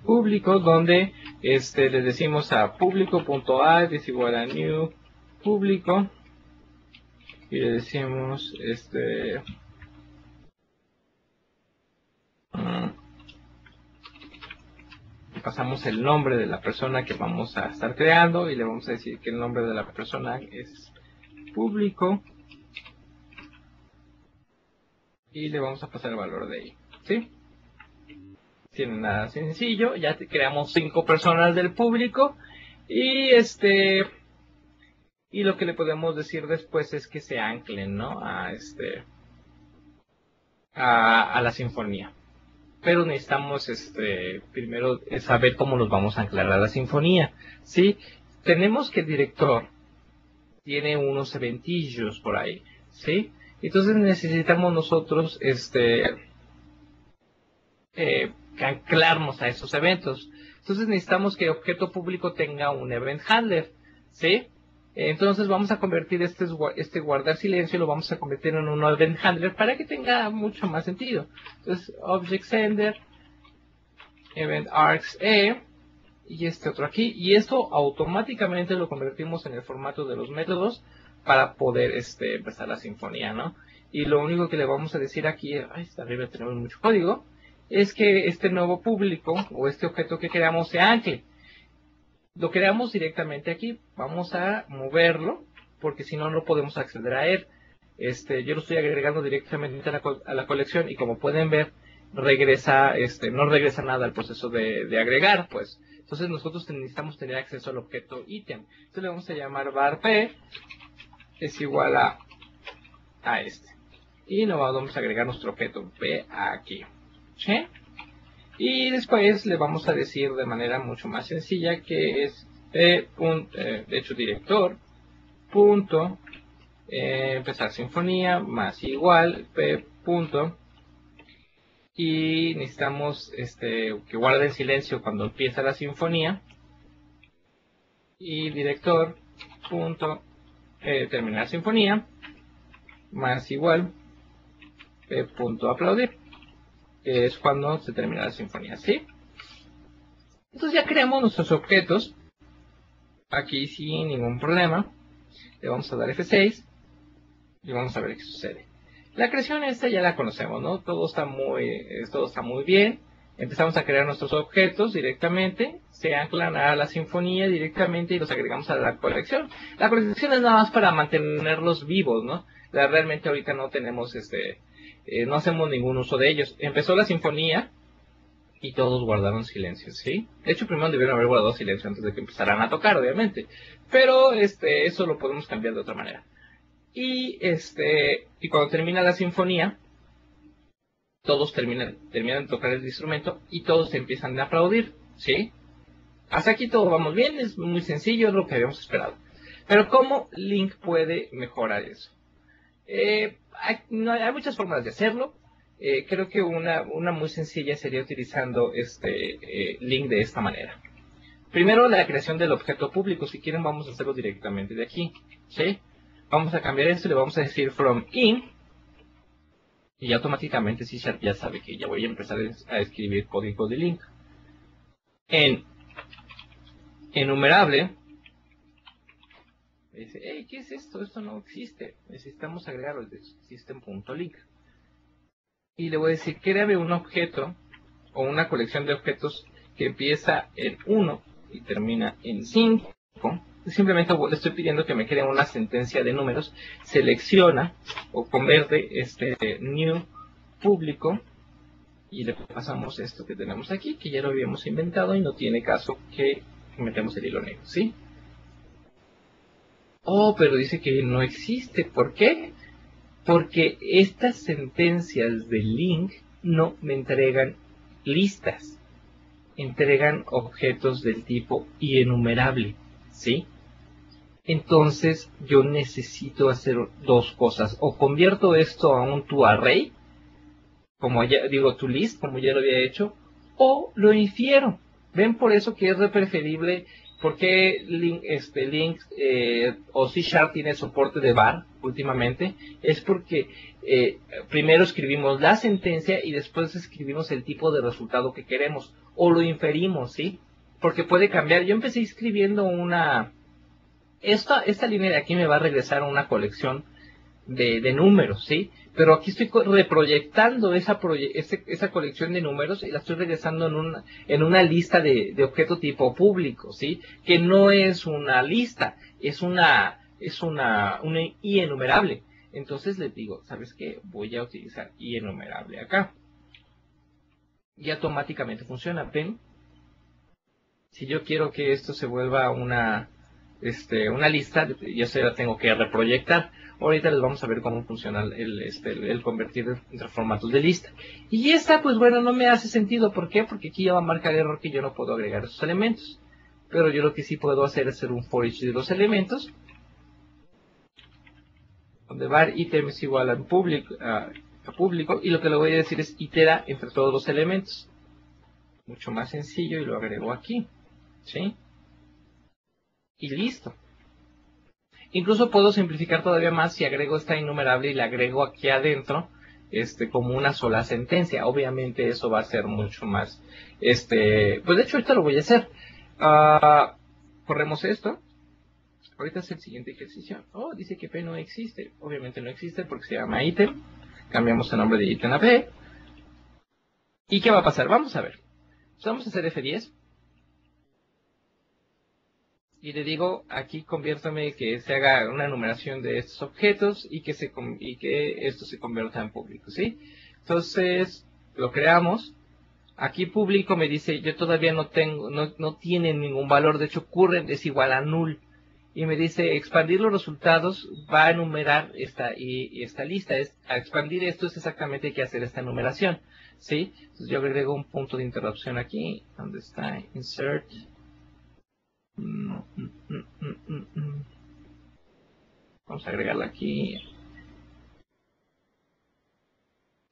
A: Público, donde le decimos a público.add es igual a new público, y le decimos pasamos el nombre de la persona que vamos a estar creando, y le vamos a decir que el nombre de la persona es público, y le vamos a pasar el valor de ahí, ¿sí? Tiene nada sencillo, ya creamos 5 personas del público, y y lo que le podemos decir después es que se anclen, ¿no? A la sinfonía. Pero necesitamos primero saber cómo nos vamos a anclar a la sinfonía, ¿sí? Tenemos que el director tiene unos eventillos por ahí, ¿sí? Entonces necesitamos nosotros anclarnos a esos eventos. Entonces necesitamos que el objeto público tenga un event handler, ¿sí? Entonces vamos a convertir este guardar silencio, lo vamos a convertir en un event handler para que tenga mucho más sentido. Entonces, object sender, event args e, y este otro aquí, y esto automáticamente lo convertimos en el formato de los métodos para poder empezar la sinfonía, ¿no? Y lo único que le vamos a decir aquí, está arriba tenemos mucho código, es que este nuevo público o este objeto que creamos se ancle. Lo creamos directamente aquí, vamos a moverlo porque si no, no podemos acceder a él. Yo lo estoy agregando directamente a la colección, y como pueden ver, regresa, no regresa nada al proceso de agregar, pues. Entonces nosotros necesitamos tener acceso al objeto ítem. Entonces le vamos a llamar var p es igual a este. Y nos vamos a agregar nuestro objeto p aquí. ¿Sí? Y después le vamos a decir de manera mucho más sencilla que es de hecho director punto empezar sinfonía más igual p punto, y necesitamos que guarde el silencio cuando empieza la sinfonía, y director punto terminar sinfonía más igual p punto aplaudir, que es cuando se termina la sinfonía, ¿sí? Entonces ya creamos nuestros objetos aquí sin ningún problema. Le vamos a dar F6 y vamos a ver qué sucede. La creación esta ya la conocemos, ¿no? Todo está muy bien. Empezamos a crear nuestros objetos directamente, se anclan a la sinfonía directamente y los agregamos a la colección. La colección es nada más para mantenerlos vivos, ¿no? Realmente ahorita no tenemos no hacemos ningún uso de ellos. Empezó la sinfonía y todos guardaron silencio, ¿sí? De hecho, primero debieron haber guardado silencio antes de que empezaran a tocar, obviamente. Pero eso lo podemos cambiar de otra manera. Y cuando termina la sinfonía, todos terminan de tocar el instrumento y todos empiezan a aplaudir, ¿sí? Hasta aquí todo vamos bien, es muy sencillo, es lo que habíamos esperado. Pero ¿cómo Link puede mejorar eso? Hay muchas formas de hacerlo. Creo que una muy sencilla sería utilizando este link de esta manera. Primero, la creación del objeto público. Si quieren, vamos a hacerlo directamente de aquí. ¿Sí? Vamos a cambiar esto y le vamos a decir from in. Y automáticamente C# ya sabe que ya voy a empezar a escribir código de link. En enumerable, dice, hey, ¿qué es esto? Esto no existe. Necesitamos agregarlo al system.link. Y le voy a decir, créame un objeto o una colección de objetos que empieza en 1 y termina en 5. Simplemente le estoy pidiendo que me cree una sentencia de números. Selecciona o convierte este new público y le pasamos esto que tenemos aquí, que ya lo habíamos inventado y no tiene caso que metemos el hilo negro, ¿sí? Oh, pero dice que no existe. ¿Por qué? Porque estas sentencias de link no me entregan listas, entregan objetos del tipo enumerable, ¿sí? Entonces yo necesito hacer dos cosas: o convierto esto a un toArray, como ya digo, toList, como ya lo había hecho, o lo infiero. Ven, por eso que es preferible. ¿Por qué Link o C# tiene soporte de var últimamente? Es porque primero escribimos la sentencia y después escribimos el tipo de resultado que queremos, o lo inferimos, ¿sí? Porque puede cambiar. Yo empecé escribiendo esta línea de aquí me va a regresar a una colección de números, ¿sí? Pero aquí estoy reproyectando esa colección de números y la estoy regresando en una lista de objeto tipo público, ¿sí? Que no es una lista, es una i enumerable. Entonces les digo, ¿sabes qué? Voy a utilizar i enumerable acá. Y automáticamente funciona. ¿Ven? Si yo quiero que esto se vuelva una lista, yo se la tengo que reproyectar. Ahorita les vamos a ver cómo funciona el convertir entre formatos de lista. Y esta, pues bueno, no me hace sentido. ¿Por qué? Porque aquí ya va a marcar error que yo no puedo agregar esos elementos. Pero yo lo que sí puedo hacer es hacer un for each de los elementos, donde var item es igual a público, y lo que le voy a decir es itera entre todos los elementos. Mucho más sencillo, y lo agrego aquí, ¿sí? Y listo. Incluso puedo simplificar todavía más si agrego esta innumerable y la agrego aquí adentro, como una sola sentencia. Obviamente eso va a ser mucho más, pues de hecho ahorita lo voy a hacer. Corremos esto. Ahorita es el siguiente ejercicio. Oh, dice que P no existe. Obviamente no existe porque se llama ítem. Cambiamos el nombre de ítem a P. ¿Y qué va a pasar? Vamos a ver. Pues vamos a hacer F10. Y le digo, aquí conviértame que se haga una enumeración de estos objetos y que esto se convierta en público, ¿sí? Entonces, lo creamos. Aquí público me dice, yo todavía no tengo, no tiene ningún valor, de hecho current es igual a null. Y me dice, expandir los resultados va a enumerar esta lista. A expandir esto es exactamente hay que hacer esta enumeración, ¿sí? Entonces yo agrego un punto de interrupción aquí, donde está insert. Vamos a agregarla aquí.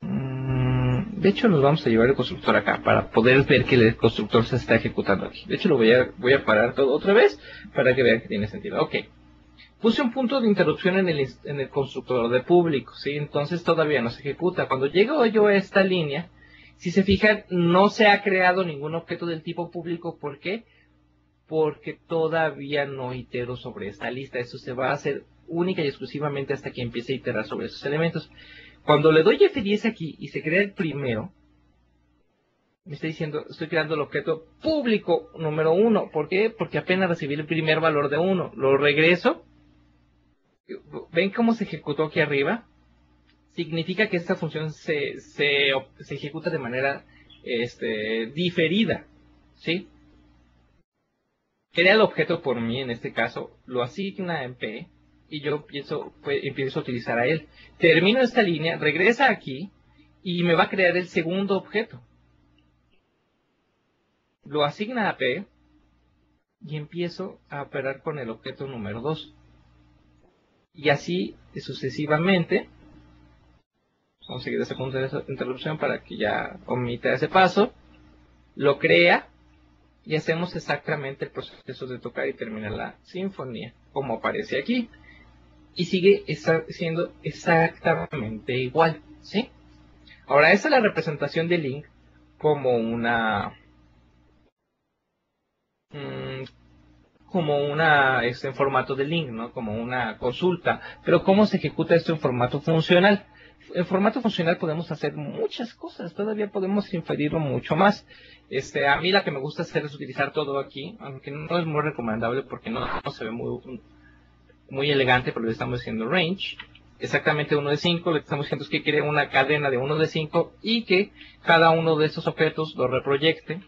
A: De hecho, nos vamos a llevar el constructor acá para poder ver que el constructor se está ejecutando aquí. De hecho, lo voy a parar todo otra vez para que vean que tiene sentido. Ok. Puse un punto de interrupción en el constructor de público, ¿sí? Entonces todavía no se ejecuta. Cuando llego yo a esta línea, si se fijan, no se ha creado ningún objeto del tipo público. ¿Por qué? Porque todavía no itero sobre esta lista. Eso se va a hacer única y exclusivamente hasta que empiece a iterar sobre esos elementos. Cuando le doy F10 aquí y se crea el primero, me está diciendo, estoy creando el objeto público número 1. ¿Por qué? Porque apenas recibí el primer valor de 1. Lo regreso. ¿Ven cómo se ejecutó aquí arriba? Significa que esta función se ejecuta de manera diferida, ¿sí? Crea el objeto por mí, en este caso, lo asigna en P, y yo empiezo a utilizar a él. Termino esta línea, regresa aquí, y me va a crear el segundo objeto. Lo asigna a P, y empiezo a operar con el objeto número 2. Y así sucesivamente. Vamos a seguir ese punto de interrupción para que ya omita ese paso. Lo crea y hacemos exactamente el proceso de tocar y terminar la sinfonía, como aparece aquí. Y sigue siendo exactamente igual, ¿sí? Ahora, esa es la representación de Link como en formato de link, ¿no? Como una consulta. Pero ¿cómo se ejecuta esto en formato funcional? En formato funcional podemos hacer muchas cosas, todavía podemos inferirlo mucho más. A mí la que me gusta hacer es utilizar todo aquí, aunque no es muy recomendable porque no se ve muy elegante, pero le estamos diciendo range. Exactamente 1 de 5, lo que estamos diciendo es que quiere una cadena de 1 de 5 y que cada uno de estos objetos lo reproyecte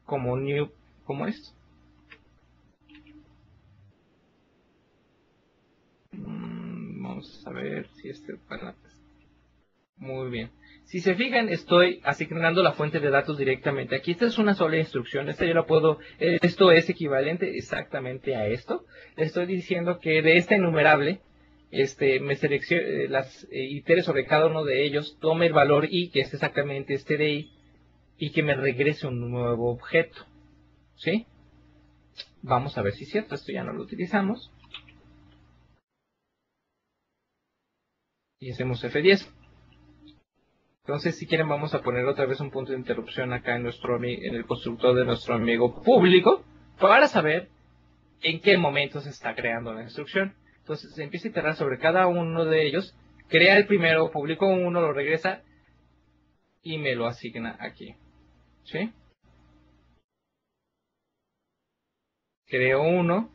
A: como new, como esto. Vamos a ver si muy bien. Si se fijan, estoy asignando la fuente de datos directamente aquí. Esta es una sola instrucción. Esta yo la puedo. Esto es equivalente exactamente a esto. Le estoy diciendo que de esta enumerable, me seleccione las itere sobre cada uno de ellos, tome el valor i, que es exactamente este de i, y que me regrese un nuevo objeto. ¿Sí? Vamos a ver si es cierto. Esto ya no lo utilizamos. Y hacemos F10. Entonces, si quieren, vamos a poner otra vez un punto de interrupción acá en el constructor de nuestro amigo público para saber en qué momento se está creando la instrucción. Entonces, se empieza a iterar sobre cada uno de ellos, crea el primero, publicó uno, lo regresa y me lo asigna aquí. ¿Sí? Creo uno,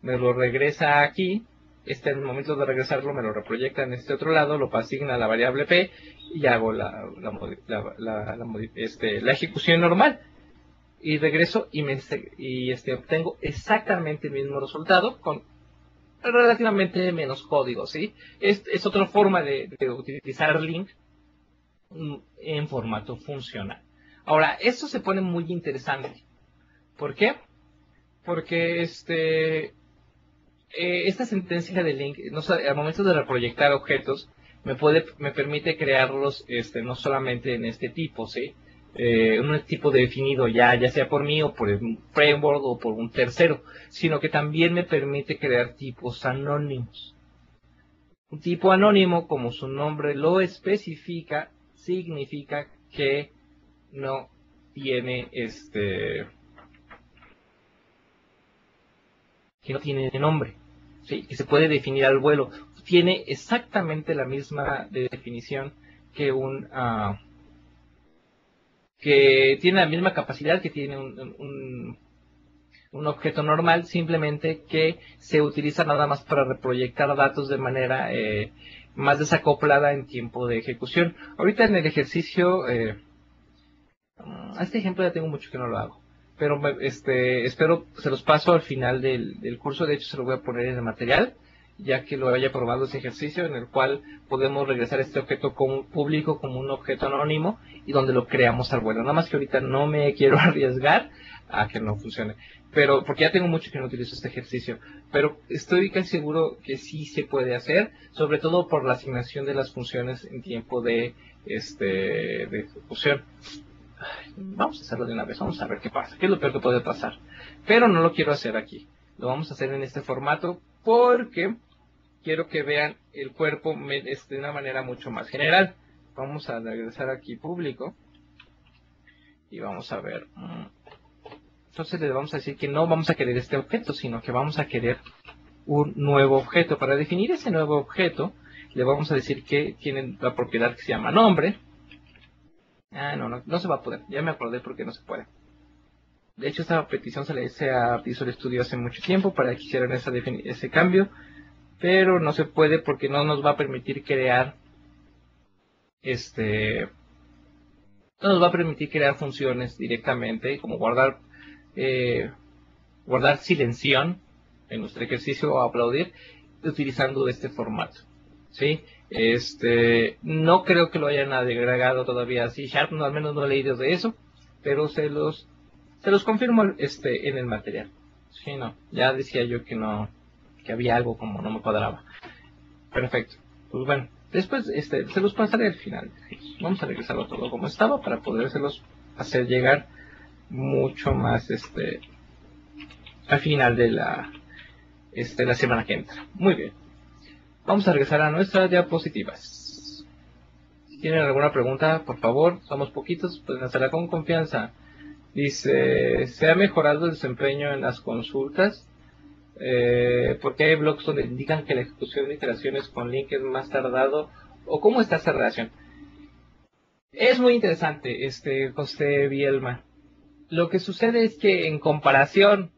A: me lo regresa aquí. En el momento de regresarlo me lo reproyecta en este otro lado, lo asigna a la variable P y hago la ejecución normal. Y regreso y obtengo exactamente el mismo resultado con relativamente menos código, ¿sí? Es otra forma de utilizar link en formato funcional. Ahora, esto se pone muy interesante. ¿Por qué? Porque esta sentencia de link, al momento de reproyectar objetos, me permite crearlos no solamente en este tipo, ¿sí? Un tipo definido ya sea por mí o por un framework o por un tercero, sino que también me permite crear tipos anónimos. Un tipo anónimo, como su nombre lo especifica, significa que no tiene nombre, ¿sí? Que se puede definir al vuelo. Tiene exactamente la misma definición que que tiene la misma capacidad que tiene un objeto normal, simplemente que se utiliza nada más para reproyectar datos de manera más desacoplada en tiempo de ejecución. Ahorita en el ejercicio, este ejemplo ya tengo mucho que no lo hago, pero espero, se los paso al final del curso. De hecho, se lo voy a poner en el material, ya que lo haya probado ese ejercicio, en el cual podemos regresar este objeto público como un objeto anónimo y donde lo creamos al vuelo. Nada más que ahorita no me quiero arriesgar a que no funcione, pero porque ya tengo mucho que no utilizo este ejercicio, pero estoy casi seguro que sí se puede hacer, sobre todo por la asignación de las funciones en tiempo de ejecución. Vamos a hacerlo de una vez, vamos a ver qué pasa, qué es lo peor que puede pasar. Pero no lo quiero hacer aquí, lo vamos a hacer en este formato porque quiero que vean el cuerpo de una manera mucho más general. Vamos a regresar aquí público y vamos a ver. Entonces le vamos a decir que no vamos a querer este objeto, sino que vamos a querer un nuevo objeto. Para definir ese nuevo objeto, le vamos a decir que tiene la propiedad que se llama nombre. No se va a poder. Ya me acordé porque no se puede. De hecho, esta petición se le hice a Visual Studio hace mucho tiempo para que hicieran ese cambio, pero no se puede porque no nos va a permitir crear no nos va a permitir crear funciones directamente, como guardar silencio en nuestro ejercicio o aplaudir utilizando este formato. ¿Sí? No creo que lo hayan agregado todavía a C#, no, al menos no he leído de eso, pero se los confirmo en el material. Sí, no, ya decía yo que no que había algo como no me cuadraba. Perfecto. Pues bueno, después se los pasaré al final. Vamos a regresarlo todo como estaba para podérselos hacer llegar mucho más al final de la semana que entra. Muy bien. Vamos a regresar a nuestras diapositivas. Si tienen alguna pregunta, por favor, somos poquitos, pueden hacerla con confianza. Dice, ¿se ha mejorado el desempeño en las consultas? Porque hay blogs donde indican que la ejecución de iteraciones con link es más tardado. ¿O cómo está esta relación? Es muy interesante, José Bielma. Lo que sucede es que en comparación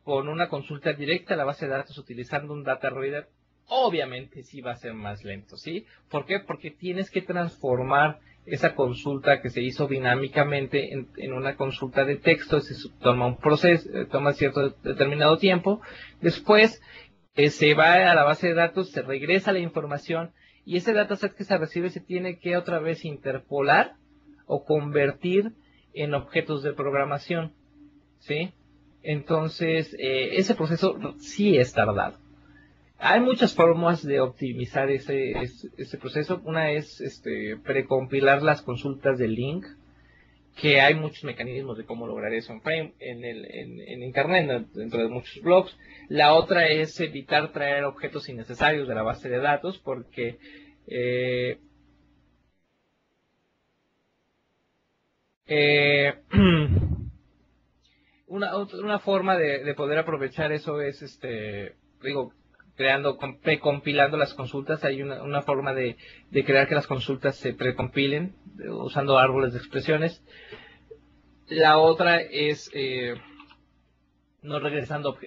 A: con una consulta directa a la base de datos utilizando un data reader, obviamente sí va a ser más lento, ¿sí? ¿Por qué? Porque tienes que transformar esa consulta que se hizo dinámicamente en una consulta de texto. Se toma un proceso, toma cierto determinado tiempo. Después se va a la base de datos, se regresa la información y ese dataset que se recibe se tiene que otra vez interpolar o convertir en objetos de programación, ¿sí? Entonces, ese proceso sí es tardado. Hay muchas formas de optimizar ese proceso. Una es precompilar las consultas de link, que hay muchos mecanismos de cómo lograr eso en Internet, dentro de muchos blogs. La otra es evitar traer objetos innecesarios de la base de datos, porque una forma de poder aprovechar eso es, digo, precompilando las consultas. Hay una forma de crear que las consultas se precompilen usando árboles de expresiones. La otra es no regresando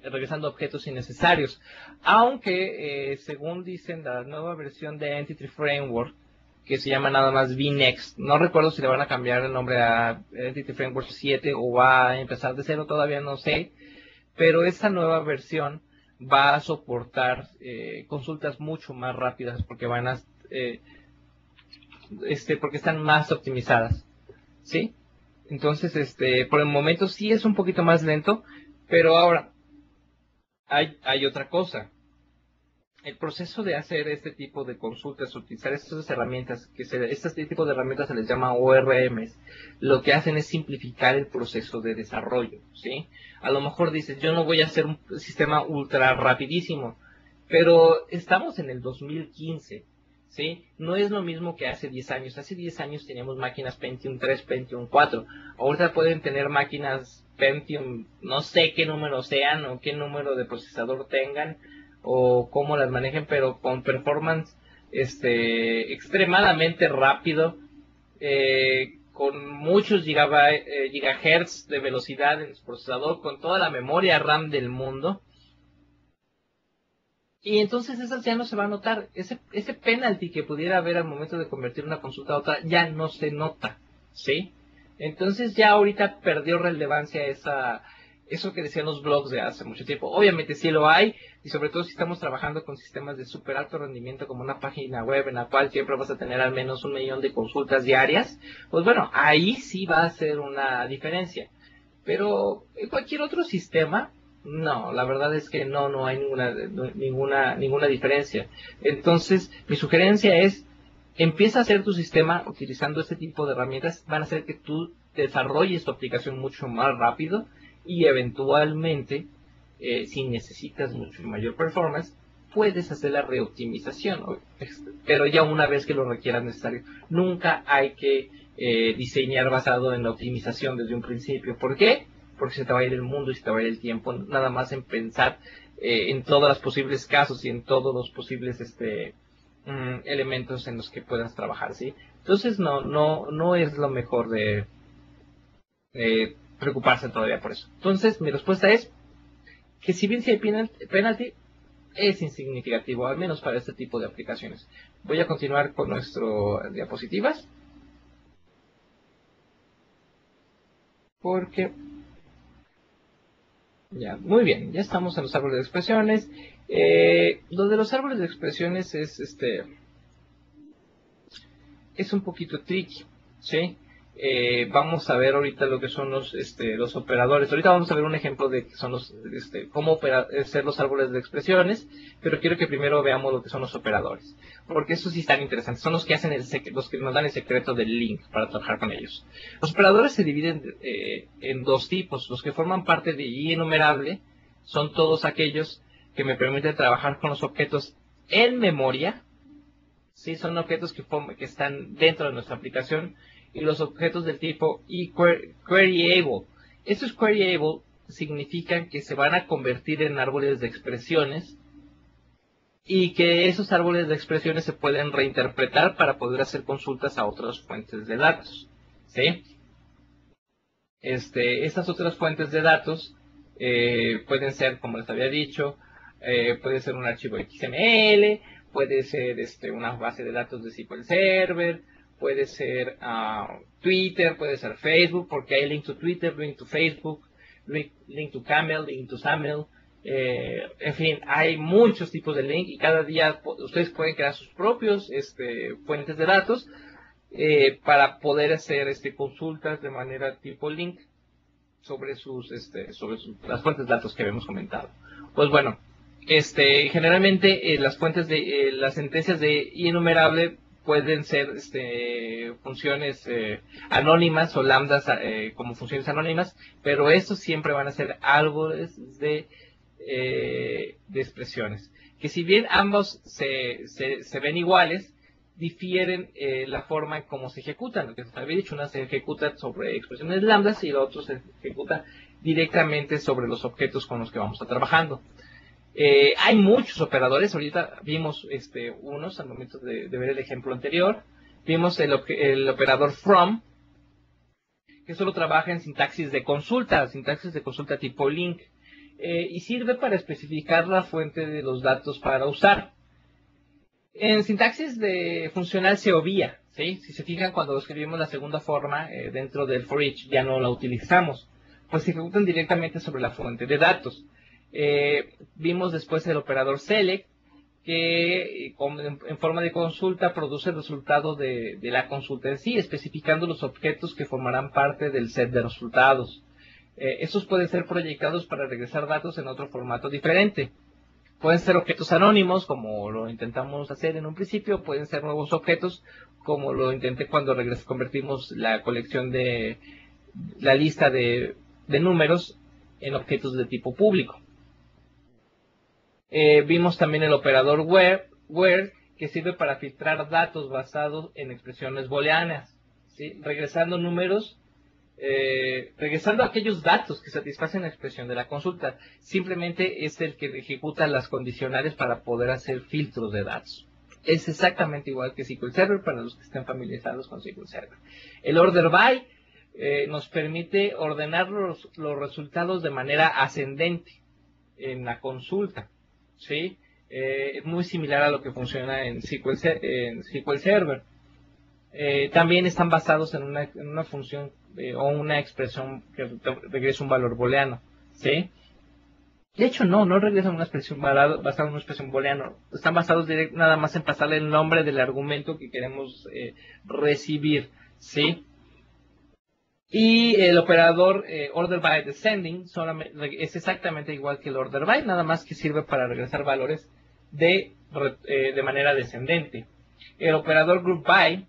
A: objetos innecesarios. Aunque, según dicen, la nueva versión de Entity Framework, que se llama nada más VNext, no recuerdo si le van a cambiar el nombre a Entity Framework 7 o va a empezar de cero, todavía no sé, pero esta nueva versión va a soportar consultas mucho más rápidas porque porque están más optimizadas, ¿sí? Entonces, por el momento sí es un poquito más lento, pero ahora hay otra cosa. El proceso de hacer este tipo de consultas, utilizar estas herramientas, este tipo de herramientas se les llama ORMs, lo que hacen es simplificar el proceso de desarrollo, ¿sí? A lo mejor dices, yo no voy a hacer un sistema ultra rapidísimo, pero estamos en el 2015, ¿sí? No es lo mismo que hace 10 años. Hace 10 años teníamos máquinas Pentium 3, Pentium 4. Ahorita pueden tener máquinas Pentium, no sé qué número sean o qué número de procesador tengan, o cómo las manejen, pero con performance extremadamente rápido, con muchos gigahertz de velocidad en su procesador, con toda la memoria RAM del mundo. Y entonces esas ya no se va a notar. Ese penalty que pudiera haber al momento de convertir una consulta a otra ya no se nota, ¿sí? Entonces ya ahorita perdió relevancia eso que decían los blogs de hace mucho tiempo. Obviamente sí lo hay, y sobre todo si estamos trabajando con sistemas de súper alto rendimiento como una página web en la cual siempre vas a tener al menos 1 millón de consultas diarias, pues bueno, ahí sí va a ser una diferencia. Pero en cualquier otro sistema, no, la verdad es que no hay ninguna diferencia. Entonces, mi sugerencia es, empieza a hacer tu sistema utilizando este tipo de herramientas, van a hacer que tú desarrolles tu aplicación mucho más rápido y eventualmente, si necesitas mucho mayor performance, puedes hacer la reoptimización, pero ya una vez que lo requieras necesario. Nunca hay que diseñar basado en la optimización desde un principio. ¿Por qué? Porque se te va a ir el mundo y se te va a ir el tiempo, nada más en pensar en todos los posibles casos y en todos los posibles elementos en los que puedas trabajar, ¿sí? Entonces no es lo mejor de preocuparse todavía por eso. Entonces mi respuesta es que si bien si hay penalty, es insignificativo, al menos para este tipo de aplicaciones. Voy a continuar con nuestras diapositivas, porque ya, muy bien, ya estamos en los árboles de expresiones. Lo de los árboles de expresiones es un poquito tricky, ¿sí? Vamos a ver ahorita lo que son los operadores. Ahorita vamos a ver un ejemplo de que son cómo hacer los árboles de expresiones, pero quiero que primero veamos lo que son los operadores, porque eso sí están interesantes. Son los que hacen los que nos dan el secreto del link para trabajar con ellos. Los operadores se dividen en dos tipos. Los que forman parte de enumerable son todos aquellos que me permiten trabajar con los objetos en memoria. Sí, son objetos que están dentro de nuestra aplicación, y los objetos del tipo queryable. Estos queryable significan que se van a convertir en árboles de expresiones y que esos árboles de expresiones se pueden reinterpretar para poder hacer consultas a otras fuentes de datos. ¿Sí? Estas otras fuentes de datos pueden ser, como les había dicho, puede ser un archivo XML, puede ser una base de datos de SQL Server, puede ser Twitter, puede ser Facebook, porque hay link to Twitter, link to Facebook, link to Camel, link to SAML. En fin, hay muchos tipos de link y cada día ustedes pueden crear sus propios fuentes de datos para poder hacer consultas de manera tipo link sobre las fuentes de datos que habíamos comentado. Pues bueno, generalmente las sentencias de enumerable pueden ser funciones anónimas o lambdas como funciones anónimas, pero estos siempre van a ser árboles de expresiones, que si bien ambos se ven iguales, difieren la forma en cómo se ejecutan. Lo que se había dicho, una se ejecuta sobre expresiones lambdas y la otra se ejecuta directamente sobre los objetos con los que vamos a estar trabajando. Hay muchos operadores. Ahorita vimos unos al momento de ver el ejemplo anterior. Vimos el operador from, que solo trabaja en sintaxis de consulta tipo link, y sirve para especificar la fuente de los datos para usar. En sintaxis de funcional se obvia, ¿sí? Si se fijan, cuando escribimos la segunda forma dentro del for each ya no la utilizamos, pues se ejecutan directamente sobre la fuente de datos. Vimos después el operador select, que en forma de consulta produce el resultado de la consulta en sí, especificando los objetos que formarán parte del set de resultados. Estos pueden ser proyectados para regresar datos en otro formato diferente. Pueden ser objetos anónimos, como lo intentamos hacer en un principio. Pueden ser nuevos objetos, como lo intenté cuando convertimos la colección de la lista de números en objetos de tipo público. Vimos también el operador where, que sirve para filtrar datos basados en expresiones booleanas, ¿sí? Regresando aquellos datos que satisfacen la expresión de la consulta. Simplemente es el que ejecuta las condicionales para poder hacer filtros de datos. Es exactamente igual que SQL Server para los que estén familiarizados con SQL Server. El order by nos permite ordenar los resultados de manera ascendente en la consulta, ¿sí? Es muy similar a lo que funciona en SQL Server. También están basados en una función o una expresión que regresa un valor booleano, ¿sí? De hecho, no regresan una expresión basada en una expresión booleano. Están basados nada más en pasarle el nombre del argumento que queremos recibir, ¿sí? Y el operador order by descending es exactamente igual que el order by, nada más que sirve para regresar valores de manera descendente. El operador group by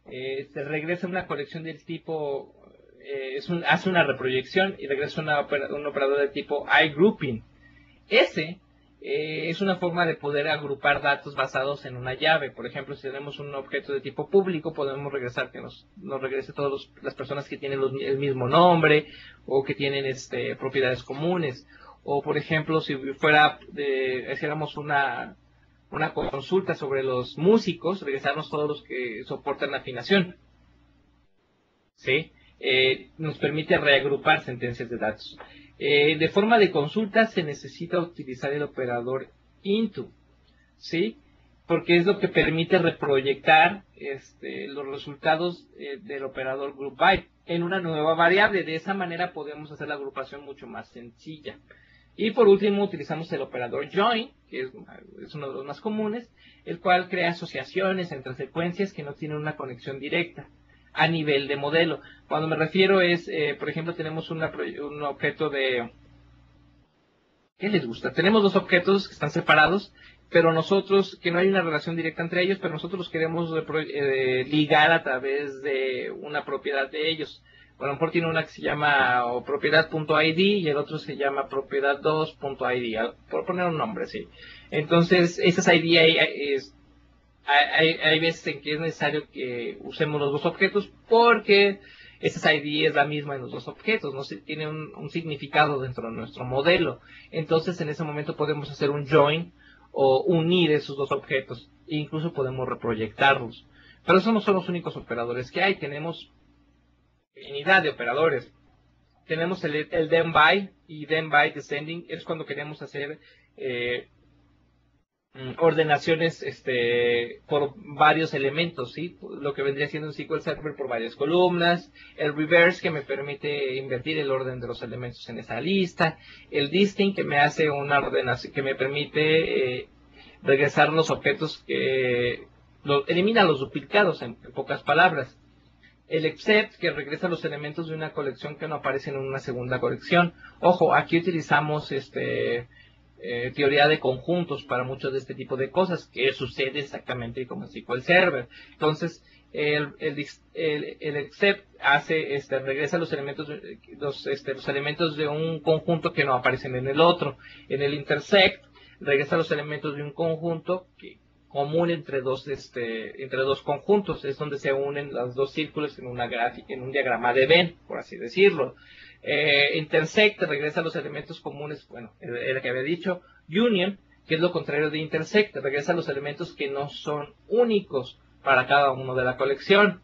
A: se regresa una colección del tipo, hace una reproyección y regresa un operador del tipo iGrouping. Es una forma de poder agrupar datos basados en una llave. Por ejemplo, si tenemos un objeto de tipo público, podemos regresar que nos regrese todas las personas que tienen el mismo nombre o que tienen propiedades comunes. O, por ejemplo, si hiciéramos una consulta sobre los músicos, regresarnos todos los que soportan afinación, ¿sí? Nos permite reagrupar sentencias de datos. De forma de consulta se necesita utilizar el operador into, ¿sí? Porque es lo que permite reproyectar los resultados del operador group by en una nueva variable. De esa manera podemos hacer la agrupación mucho más sencilla. Y por último utilizamos el operador join, que es uno de los más comunes, el cual crea asociaciones entre secuencias que no tienen una conexión directa. a nivel de modelo. Cuando me refiero es, por ejemplo, tenemos un objeto de... ¿Qué les gusta? Tenemos dos objetos que están separados, pero nosotros, que no hay una relación directa entre ellos, pero nosotros los queremos ligar a través de una propiedad de ellos. A lo mejor tiene una que se llama propiedad.id y el otro se llama propiedad2.id, por poner un nombre, sí. Entonces, esas ID hay veces en que es necesario que usemos los dos objetos porque esa ID es la misma en los dos objetos, no tiene un significado dentro de nuestro modelo. Entonces, en ese momento podemos hacer un join o unir esos dos objetos e incluso podemos reproyectarlos. Pero esos no son los únicos operadores que hay. Tenemos infinidad de operadores. Tenemos el then by y then by descending. Es cuando queremos hacer ordenaciones por varios elementos, ¿sí? Lo que vendría siendo un SQL Server por varias columnas, el reverse que me permite invertir el orden de los elementos en esa lista, el distinct que me hace una ordenación, que me permite regresar los objetos elimina los duplicados en pocas palabras. El except que regresa los elementos de una colección que no aparecen en una segunda colección. Ojo, aquí utilizamos teoría de conjuntos para muchos de este tipo de cosas, que sucede exactamente como en SQL Server. Entonces, el except regresa los elementos, los elementos de un conjunto que no aparecen en el otro. En el intersect, regresa los elementos de un conjunto común entre dos conjuntos. Es donde se unen los dos círculos en un diagrama de Venn, por así decirlo. Intersect regresa los elementos comunes, bueno, el que había dicho. Union, que es lo contrario de intersect, regresa los elementos que no son únicos para cada uno de la colección.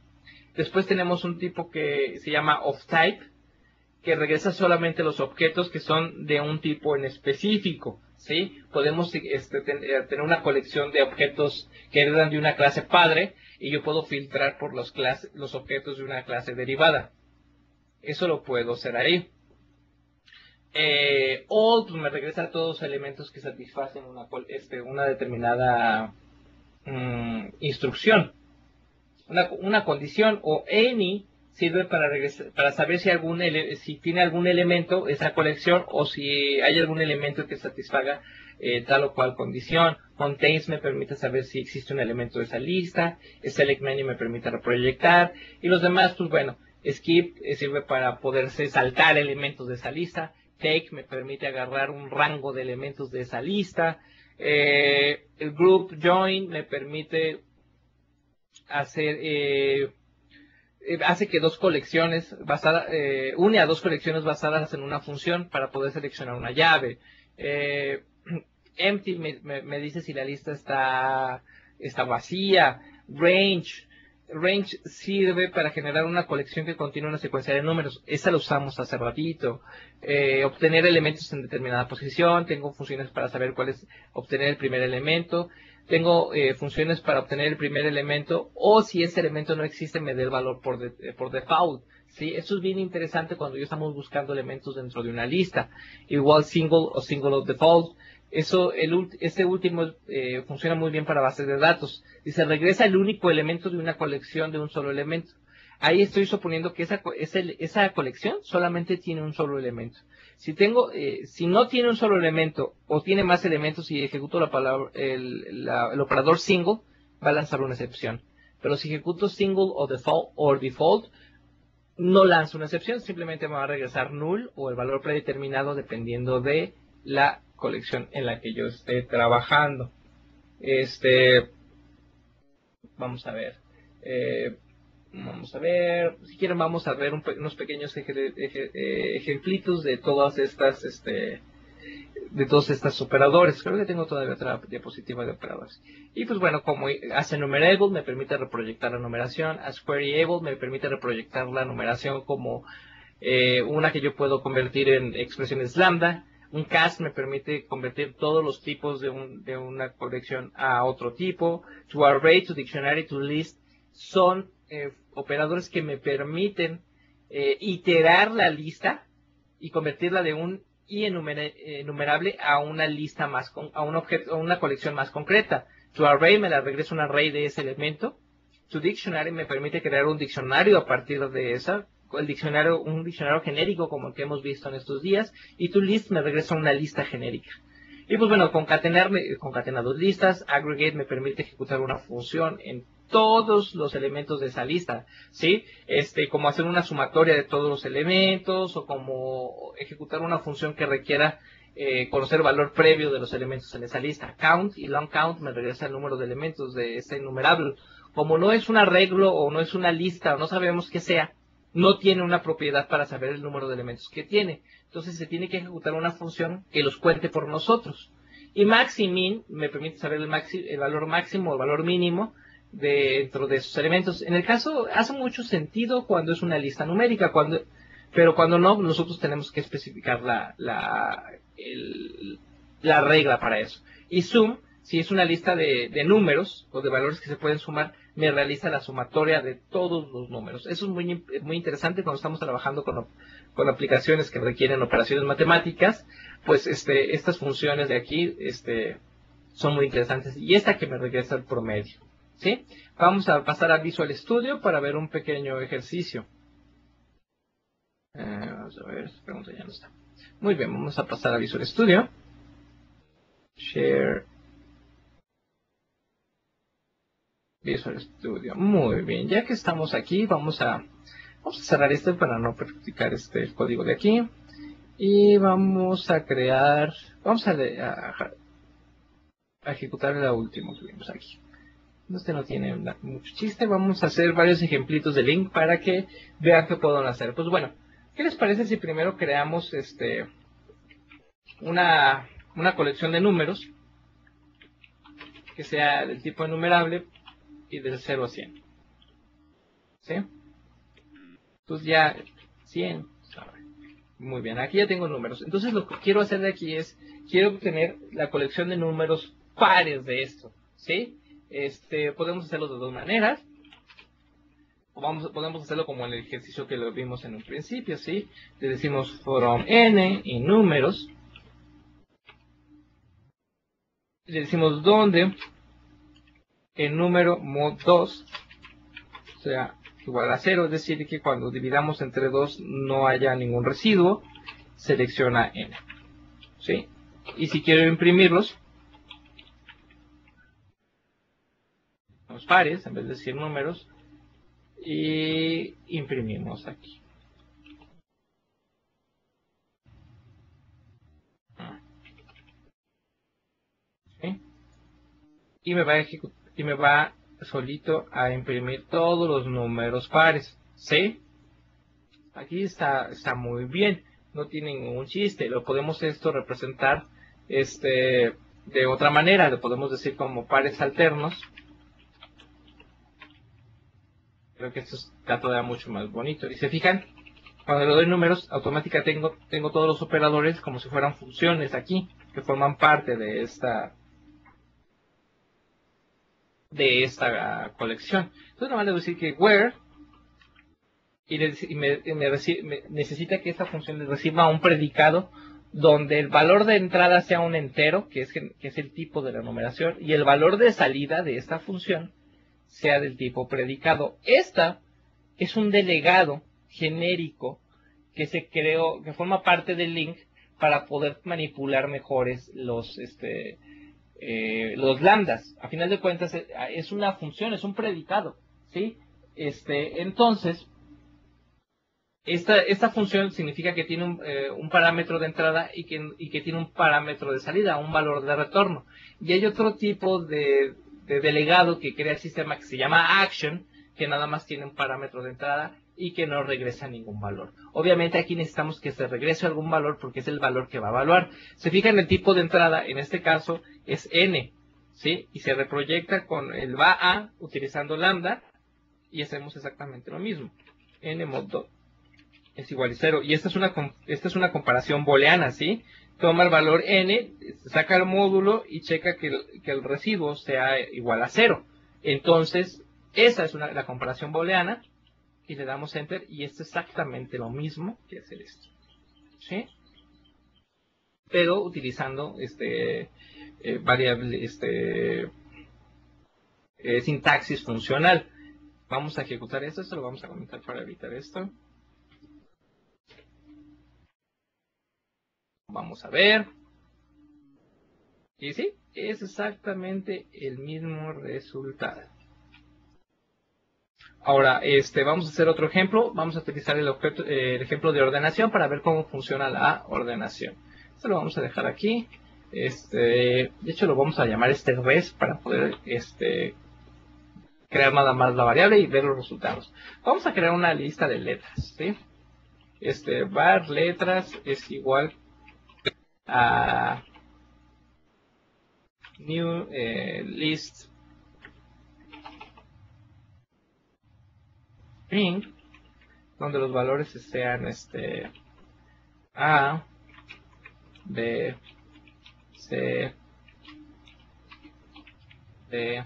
A: Después tenemos un tipo que se llama of type, que regresa solamente los objetos que son de un tipo en específico, ¿sí? Podemos tener una colección de objetos que heredan de una clase padre y yo puedo filtrar por los objetos de una clase derivada. Eso lo puedo hacer ahí. All pues me regresa todos los elementos que satisfacen una determinada instrucción, una condición. O any sirve para saber si tiene algún elemento esa colección o si hay algún elemento que satisfaga tal o cual condición. Contains me permite saber si existe un elemento de esa lista. Select menu me permite reproyectar. Y los demás, pues bueno, skip sirve para poderse saltar elementos de esa lista. Take me permite agarrar un rango de elementos de esa lista. El group join me permite hace que dos colecciones une a dos colecciones basadas en una función para poder seleccionar una llave. Empty me dice si la lista está vacía. Range sirve para generar una colección que contiene una secuencia de números. Esa la usamos hace ratito. Obtener elementos en determinada posición. Tengo funciones para saber cuál es obtener el primer elemento. Tengo funciones para obtener el primer elemento, o si ese elemento no existe, me dé el valor por default. ¿Sí? Eso es bien interesante cuando ya estamos buscando elementos dentro de una lista. Igual single o single of default. Este último funciona muy bien para bases de datos. Dice, regresa el único elemento de una colección de un solo elemento. Ahí estoy suponiendo que esa colección solamente tiene un solo elemento. Si no tiene un solo elemento o tiene más elementos y ejecuto el operador single, va a lanzar una excepción. Pero si ejecuto single o default, no lanza una excepción, simplemente me va a regresar null o el valor predeterminado dependiendo de la colección en la que yo esté trabajando. Vamos a ver. Si quieren vamos a ver unos pequeños ejemplitos de todos estos operadores. Creo que tengo todavía otra diapositiva de operadores. Y pues bueno, como asEnumerable me permite reproyectar la numeración, asQueryable me permite reproyectar la numeración como una que yo puedo convertir en expresiones lambda. Un cast me permite convertir todos los tipos de una colección a otro tipo. To array, to dictionary, to list son operadores que me permiten iterar la lista y convertirla de un enumerable a una lista a una colección más concreta. To array me la regresa un array de ese elemento. to dictionary me permite crear un diccionario a partir de esa, un diccionario genérico como el que hemos visto en estos días, y to list me regresa una lista genérica. Y pues bueno, concatenar dos listas. Aggregate me permite ejecutar una función en todos los elementos de esa lista, ¿sí? Como hacer una sumatoria de todos los elementos, o como ejecutar una función que requiera conocer el valor previo de los elementos en esa lista. Count y long count me regresa el número de elementos de ese enumerable. Como no es un arreglo o no es una lista o no sabemos qué sea, no tiene una propiedad para saber el número de elementos que tiene. Entonces se tiene que ejecutar una función que los cuente por nosotros. Y max y min me permite saber el valor máximo o el valor mínimo dentro de esos elementos. En el caso, hace mucho sentido cuando es una lista numérica, pero cuando no, nosotros tenemos que especificar la regla para eso. Y sum, si es una lista de números o de valores que se pueden sumar, me realiza la sumatoria de todos los números. Eso es muy interesante cuando estamos trabajando con aplicaciones que requieren operaciones matemáticas. Pues estas funciones de aquí son muy interesantes. Y esta que me regresa el promedio, ¿sí? Vamos a pasar a Visual Studio para ver un pequeño ejercicio. Vamos a ver, esta pregunta ya no está. Muy bien, vamos a pasar a Visual Studio. Share Visual Studio. Muy bien, ya que estamos aquí, vamos a cerrar para no practicar el código de aquí. Y vamos a crear, a ejecutar la última que vimos aquí. Este no tiene mucho chiste. Vamos a hacer varios ejemplitos de link para que vean qué pueden hacer. Pues bueno, ¿qué les parece si primero creamos una colección de números que sea del tipo enumerable y del 0 a 100? ¿Sí? Entonces ya 100. Muy bien, aquí ya tengo números. Entonces lo que quiero hacer de aquí es, quiero obtener la colección de números pares de esto, ¿sí? Podemos hacerlo de dos maneras. Podemos hacerlo como en el ejercicio que lo vimos en un principio, ¿sí? Le decimos from n y números. Le decimos donde el número mod 2 sea igual a 0, es decir, que cuando dividamos entre 2 no haya ningún residuo. Selecciona n, ¿sí? Y si quiero imprimirlos, los pares, en vez de decir números, y imprimimos aquí. ¿Sí? Y me va solito a imprimir todos los números pares, ¿sí? Aquí está muy bien, no tiene ningún chiste. Lo podemos representar de otra manera, lo podemos decir como pares alternos. Creo que esto está todavía mucho más bonito. Y se fijan, cuando le doy números, automáticamente tengo todos los operadores como si fueran funciones aquí, que forman parte de esta colección. Entonces nada más le voy a decir que where, y necesita que esta función le reciba un predicado donde el valor de entrada sea un entero, que es el tipo de la numeración, y el valor de salida de esta función sea del tipo predicado. Esta es un delegado genérico que se creó, que forma parte del link para poder manipular mejores los lambdas. A final de cuentas es una función, es un predicado, ¿sí? Entonces, esta función significa que tiene un parámetro de entrada y que tiene un parámetro de salida, un valor de retorno. Y hay otro tipo de delegado que crea el sistema que se llama action, que nada más tiene un parámetro de entrada y que no regresa ningún valor. Obviamente aquí necesitamos que se regrese algún valor porque es el valor que va a evaluar. Se fija en el tipo de entrada, en este caso es n, ¿sí? Y se reproyecta con el va a utilizando lambda y hacemos exactamente lo mismo. N mod 2 es igual a 0. Y esta es una comparación booleana, ¿sí? Toma el valor n, saca el módulo y checa que el residuo sea igual a 0. Entonces, esa es la comparación booleana. Y le damos enter y es exactamente lo mismo que hacer esto, ¿sí? Pero utilizando variable, sintaxis funcional. Vamos a ejecutar esto lo vamos a comentar para evitar esto. Vamos a ver. Y sí, es exactamente el mismo resultado. Ahora, vamos a hacer otro ejemplo. Vamos a utilizar el ejemplo de ordenación para ver cómo funciona la ordenación. Esto lo vamos a dejar aquí. De hecho, lo vamos a llamar res para poder crear nada más la variable y ver los resultados. Vamos a crear una lista de letras, ¿sí? Var letras es igual a new list string, donde los valores sean A, B, C, D,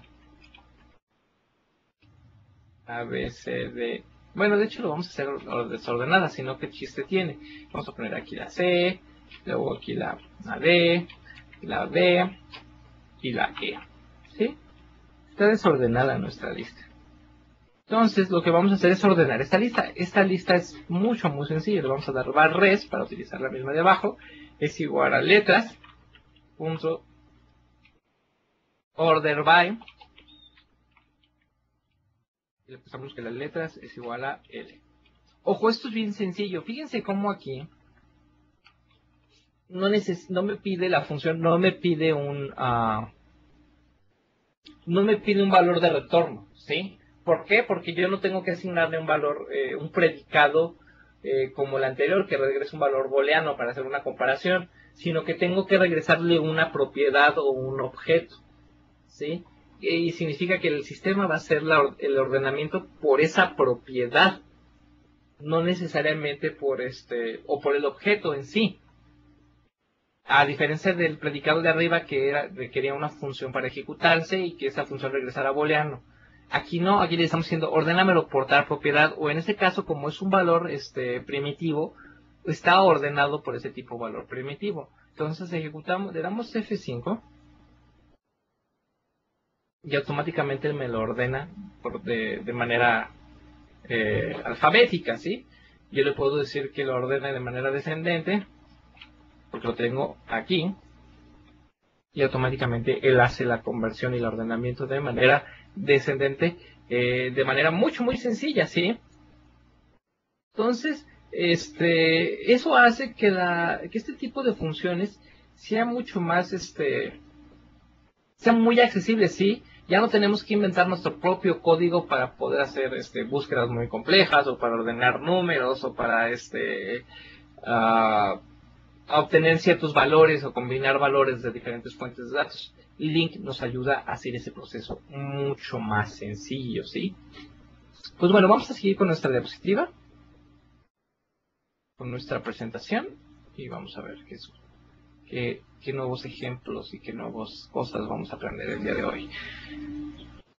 A: A, B, C, D. Bueno, de hecho lo vamos a hacer desordenada, sino que chiste tiene. Vamos a poner aquí la C, luego aquí la D, la B y la E. ¿Sí? Está desordenada nuestra lista. Entonces, lo que vamos a hacer es ordenar esta lista. Esta lista es muy sencilla. Le vamos a dar var res para utilizar la misma de abajo. Es igual a letras. Punto order by. Y le pasamos que las letras es igual a L. Ojo, esto es bien sencillo. Fíjense cómo aquí no me pide la función, no me pide un valor de retorno, ¿sí? ¿Por qué? Porque yo no tengo que asignarle un valor, un predicado como el anterior, que regresa un valor booleano para hacer una comparación, sino que tengo que regresarle una propiedad o un objeto, ¿sí? Y significa que el sistema va a hacer el ordenamiento por esa propiedad, no necesariamente por o por el objeto en sí. A diferencia del predicado de arriba que requería una función para ejecutarse y que esa función regresara booleano. Aquí no, aquí le estamos diciendo ordénamelo por tal propiedad, o en este caso como es un valor primitivo, está ordenado por ese tipo de valor primitivo. Entonces ejecutamos, le damos F5 y automáticamente me lo ordena de manera alfabética, ¿sí? Yo le puedo decir que lo ordene de manera descendente, porque lo tengo aquí, y automáticamente él hace la conversión y el ordenamiento de manera descendente, de manera muy sencilla, ¿sí? Entonces, eso hace que este tipo de funciones sea mucho más, sea muy accesible, ¿sí? Ya no tenemos que inventar nuestro propio código para poder hacer búsquedas muy complejas, o para ordenar números, o para a obtener ciertos valores o combinar valores de diferentes fuentes de datos. LINQ nos ayuda a hacer ese proceso mucho más sencillo, ¿sí? Pues bueno, vamos a seguir con nuestra diapositiva, con nuestra presentación, y vamos a ver qué nuevos ejemplos y qué nuevas cosas vamos a aprender el día de hoy.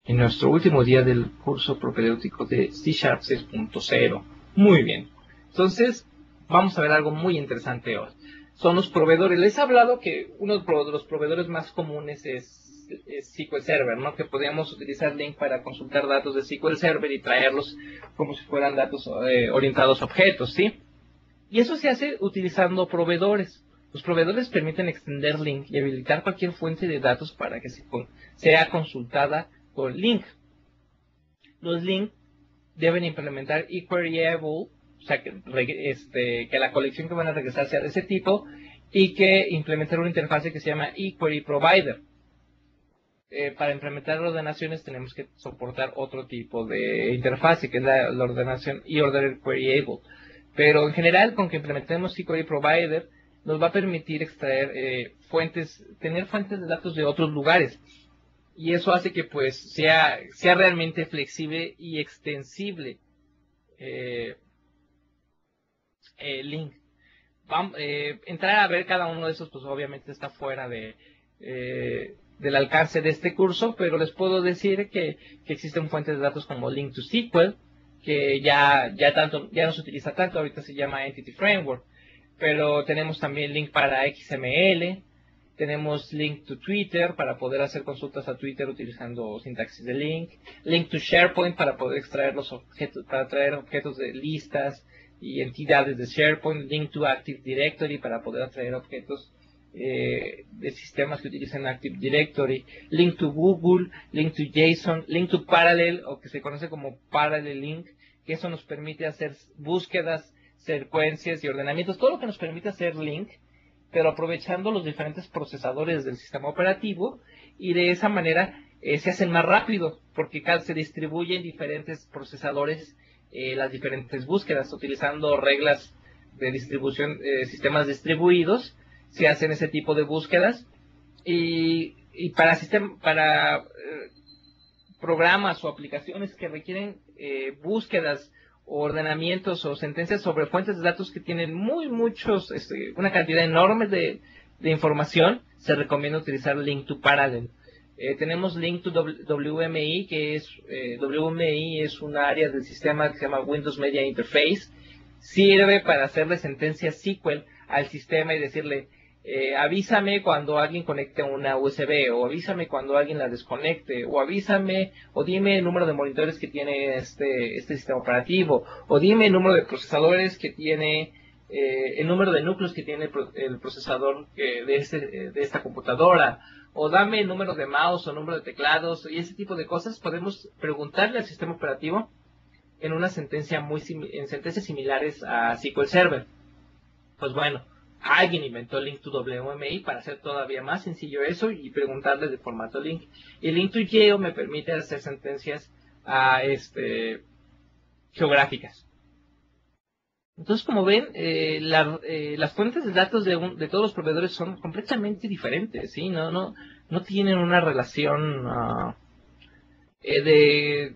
A: En nuestro último día del curso propedéutico de C# 6.0. Muy bien. Entonces, vamos a ver algo muy interesante hoy. Son los proveedores. Les he hablado que uno de los proveedores más comunes es SQL Server, ¿no? Que podríamos utilizar LINQ para consultar datos de SQL Server y traerlos como si fueran datos orientados a objetos, ¿sí? Y eso se hace utilizando proveedores. Los proveedores permiten extender LINQ y habilitar cualquier fuente de datos para que sea consultada con LINQ. Los LINQ deben implementar eQueryable, o sea, que la colección que van a regresar sea de ese tipo, y que implementar una interfase que se llama eQuery Provider. Para implementar ordenaciones tenemos que soportar otro tipo de interfase, que es la ordenación eQueryable. Pero en general, con que implementemos eQuery Provider, nos va a permitir extraer tener fuentes de datos de otros lugares. Y eso hace que pues sea realmente flexible y extensible LINQ. Entrar a ver cada uno de esos pues obviamente está fuera del alcance de este curso, pero les puedo decir que existen fuentes de datos como Link to SQL, que ya no se utiliza tanto, ahorita se llama Entity Framework, pero tenemos también Link para XML, Tenemos link to Twitter para poder hacer consultas a Twitter utilizando sintaxis de link to SharePoint para poder extraer los objetos, para traer objetos de listas y entidades de SharePoint, link to Active Directory para poder atraer objetos de sistemas que utilizan Active Directory, link to Google, link to JSON, link to Parallel, o que se conoce como Parallel Link, que eso nos permite hacer búsquedas, secuencias y ordenamientos, todo lo que nos permite hacer link, pero aprovechando los diferentes procesadores del sistema operativo, y de esa manera se hacen más rápido, porque se distribuyen diferentes procesadores las diferentes búsquedas, utilizando reglas de distribución, sistemas distribuidos, se hacen ese tipo de búsquedas, y para programas o aplicaciones que requieren búsquedas o ordenamientos o sentencias sobre fuentes de datos que tienen una cantidad enorme de información, se recomienda utilizar Link to Parallel. Tenemos Link to WMI, que es WMI es un área del sistema que se llama Windows Media Interface. Sirve para hacerle sentencias SQL al sistema y decirle, avísame cuando alguien conecte una USB, o avísame cuando alguien la desconecte, o avísame, o dime el número de monitores que tiene este sistema operativo, o dime el número de procesadores que tiene, el número de núcleos que tiene el procesador de esta computadora, o dame el número de mouse o número de teclados, y ese tipo de cosas. Podemos preguntarle al sistema operativo en una sentencia en sentencias similares a SQL Server. Pues bueno, alguien inventó Link to WMI para hacer todavía más sencillo eso y preguntarle de formato link. Y Link to Geo me permite hacer sentencias geográficas. Entonces, como ven, las fuentes de datos de todos los proveedores son completamente diferentes, ¿sí? No tienen una relación de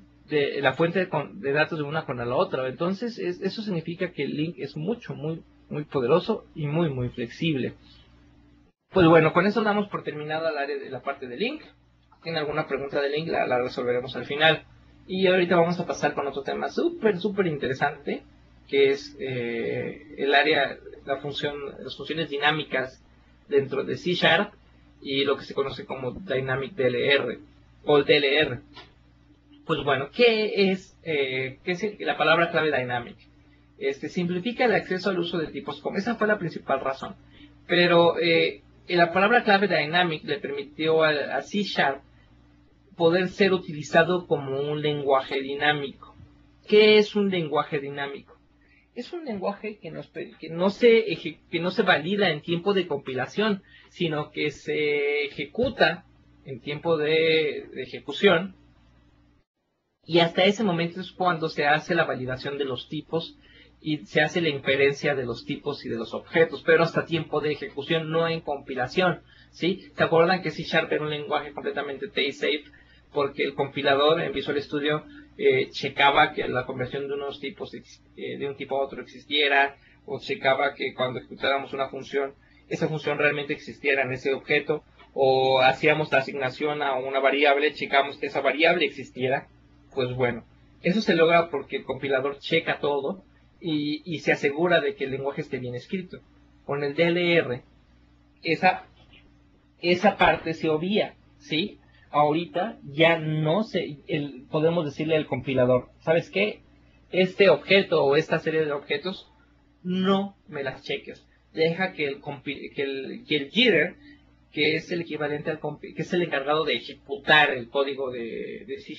A: la fuente de datos de una con la otra. Entonces, eso significa que el link es muy poderoso y muy flexible. Pues bueno, con eso damos por terminada la parte de link. Si tienen alguna pregunta de link, la resolveremos al final. Y ahorita vamos a pasar con otro tema súper interesante, que es las funciones dinámicas dentro de C# y lo que se conoce como Dynamic DLR o DLR. Pues bueno, ¿qué es la palabra clave Dynamic? Simplifica el acceso al uso de tipos como. Esa fue la principal razón. Pero la palabra clave Dynamic le permitió a C# poder ser utilizado como un lenguaje dinámico. ¿Qué es un lenguaje dinámico? Es un lenguaje que no se valida en tiempo de compilación, sino que se ejecuta en tiempo de ejecución, y hasta ese momento es cuando se hace la validación de los tipos y se hace la inferencia de los tipos y de los objetos, pero hasta tiempo de ejecución, no en compilación, ¿sí? ¿Se acuerdan que C# era un lenguaje completamente case-safe? Porque el compilador en Visual Studio checaba que la conversión de unos tipos de un tipo a otro existiera, o checaba que cuando ejecutáramos una función, esa función realmente existiera en ese objeto, o hacíamos la asignación a una variable, checamos que esa variable existiera. Pues bueno, eso se logra porque el compilador checa todo y se asegura de que el lenguaje esté bien escrito. Con el DLR, esa parte se obvia, ¿sí? Ahorita ya no podemos decirle al compilador, ¿sabes qué? Este objeto o esta serie de objetos no me las cheques. Deja que el jitter, que es el equivalente que es el encargado de ejecutar el código de C#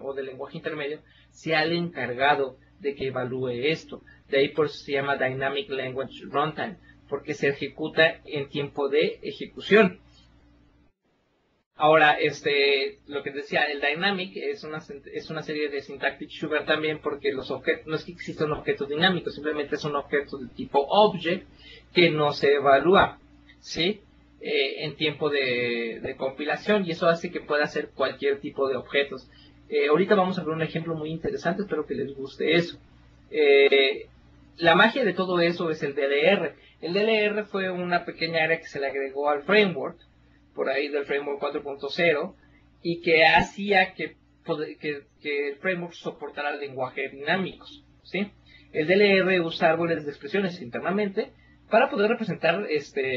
A: o del lenguaje intermedio, sea el encargado de que evalúe esto. De ahí por eso se llama Dynamic Language Runtime, porque se ejecuta en tiempo de ejecución. Ahora, lo que decía, el Dynamic es una serie de syntactic sugar también, porque los objetos, no es que existan objetos dinámicos, simplemente son objetos de tipo object que no se evalúa, ¿sí? En tiempo de compilación, y eso hace que pueda hacer cualquier tipo de objetos. Ahorita vamos a ver un ejemplo muy interesante, espero que les guste eso. La magia de todo eso es el DLR. El DLR fue una pequeña área que se le agregó al framework, por ahí del framework 4.0, y que hacía que el framework soportara lenguajes dinámicos, ¿sí? El DLR usa árboles de expresiones internamente para poder representar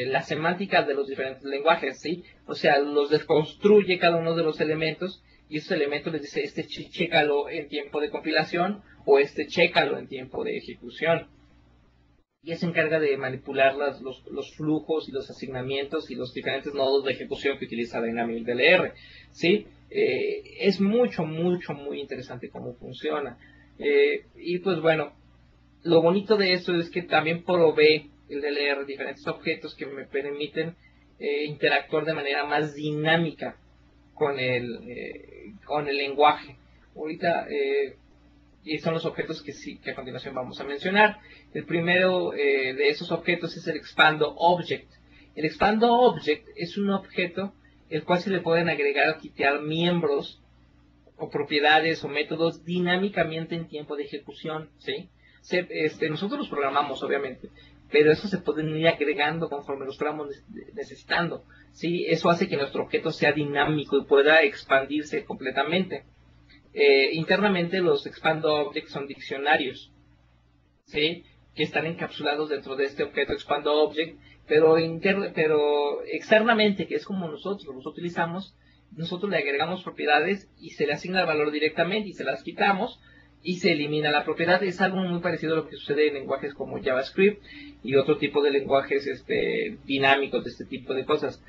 A: las semánticas de los diferentes lenguajes, ¿sí? O sea, los desconstruye cada uno de los elementos y esos elementos les dice, chécalo en tiempo de compilación o chécalo en tiempo de ejecución. Y se encarga de manipular los flujos y los asignamientos y los diferentes nodos de ejecución que utiliza Dynamic DLR, ¿sí? Es muy interesante cómo funciona. Y pues bueno, lo bonito de esto es que también provee el DLR diferentes objetos que me permiten interactuar de manera más dinámica con el lenguaje. Ahorita, y son los objetos que a continuación vamos a mencionar. El primero de esos objetos es el Expando Object. El Expando Object es un objeto el cual se le pueden agregar o quitar miembros o propiedades o métodos dinámicamente en tiempo de ejecución, ¿sí? Nosotros los programamos, obviamente, pero eso se puede ir agregando conforme los programamos necesitando, ¿sí? Eso hace que nuestro objeto sea dinámico y pueda expandirse completamente. Internamente los Expando Objects son diccionarios, ¿sí? Que están encapsulados dentro de este objeto Expando Object, pero externamente, que es como nosotros los utilizamos, nosotros le agregamos propiedades y se le asigna el valor directamente y se las quitamos y se elimina la propiedad. Es algo muy parecido a lo que sucede en lenguajes como JavaScript y otro tipo de lenguajes dinámicos de este tipo de cosas.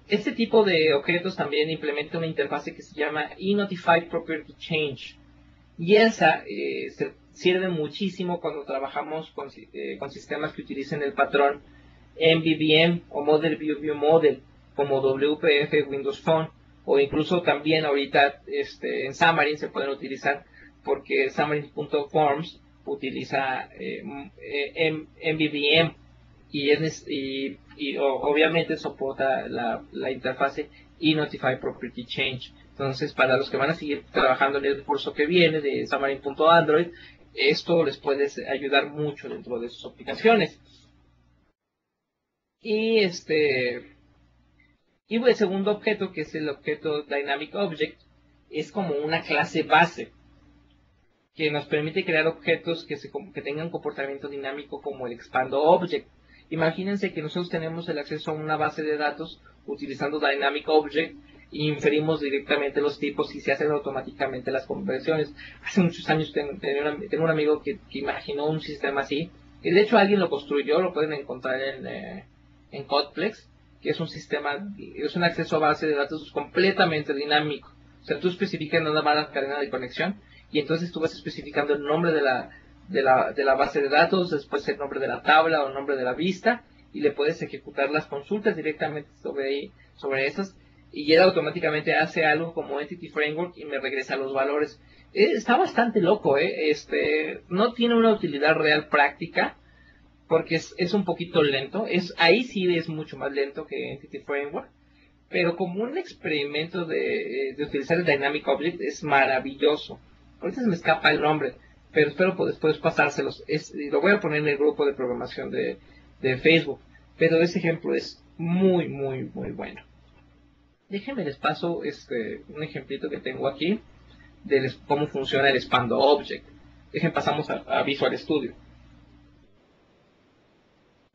A: Este tipo de objetos también implementa una interfase que se llama eNotify Property Change. Y esa sirve muchísimo cuando trabajamos con sistemas que utilicen el patrón MVVM o Model View View Model, como WPF Windows Phone, o incluso también ahorita en Xamarin se pueden utilizar, porque Xamarin.forms utiliza MVVM y obviamente soporta la interfase eNotify Property Change. Entonces, para los que van a seguir trabajando en el curso que viene de Xamarin.Android, esto les puede ayudar mucho dentro de sus aplicaciones. Y el segundo objeto, que es el objeto Dynamic Object, es como una clase base que nos permite crear objetos que tengan comportamiento dinámico como el Expando Object. Imagínense que nosotros tenemos el acceso a una base de datos utilizando Dynamic Object y inferimos directamente los tipos y se hacen automáticamente las conversiones. Hace muchos años tengo un amigo que imaginó un sistema así, y de hecho alguien lo construyó, lo pueden encontrar en Codeplex, que es un sistema, es un acceso a base de datos completamente dinámico. O sea, tú especificas nada más la cadena de conexión y entonces tú vas especificando el nombre de la base de datos, después el nombre de la tabla o el nombre de la vista, y le puedes ejecutar las consultas directamente sobre esas, y él automáticamente hace algo como Entity Framework y me regresa los valores. Está bastante loco, no tiene una utilidad real práctica, porque es un poquito lento, ahí sí es mucho más lento que Entity Framework, pero como un experimento de utilizar el Dynamic Object es maravilloso. Ahorita se me escapa el nombre, pero espero después pasárselos. Lo voy a poner en el grupo de programación de Facebook, pero ese ejemplo es muy bueno. Déjenme les paso un ejemplito que tengo aquí de cómo funciona el Expando Object. Pasamos a Visual Studio.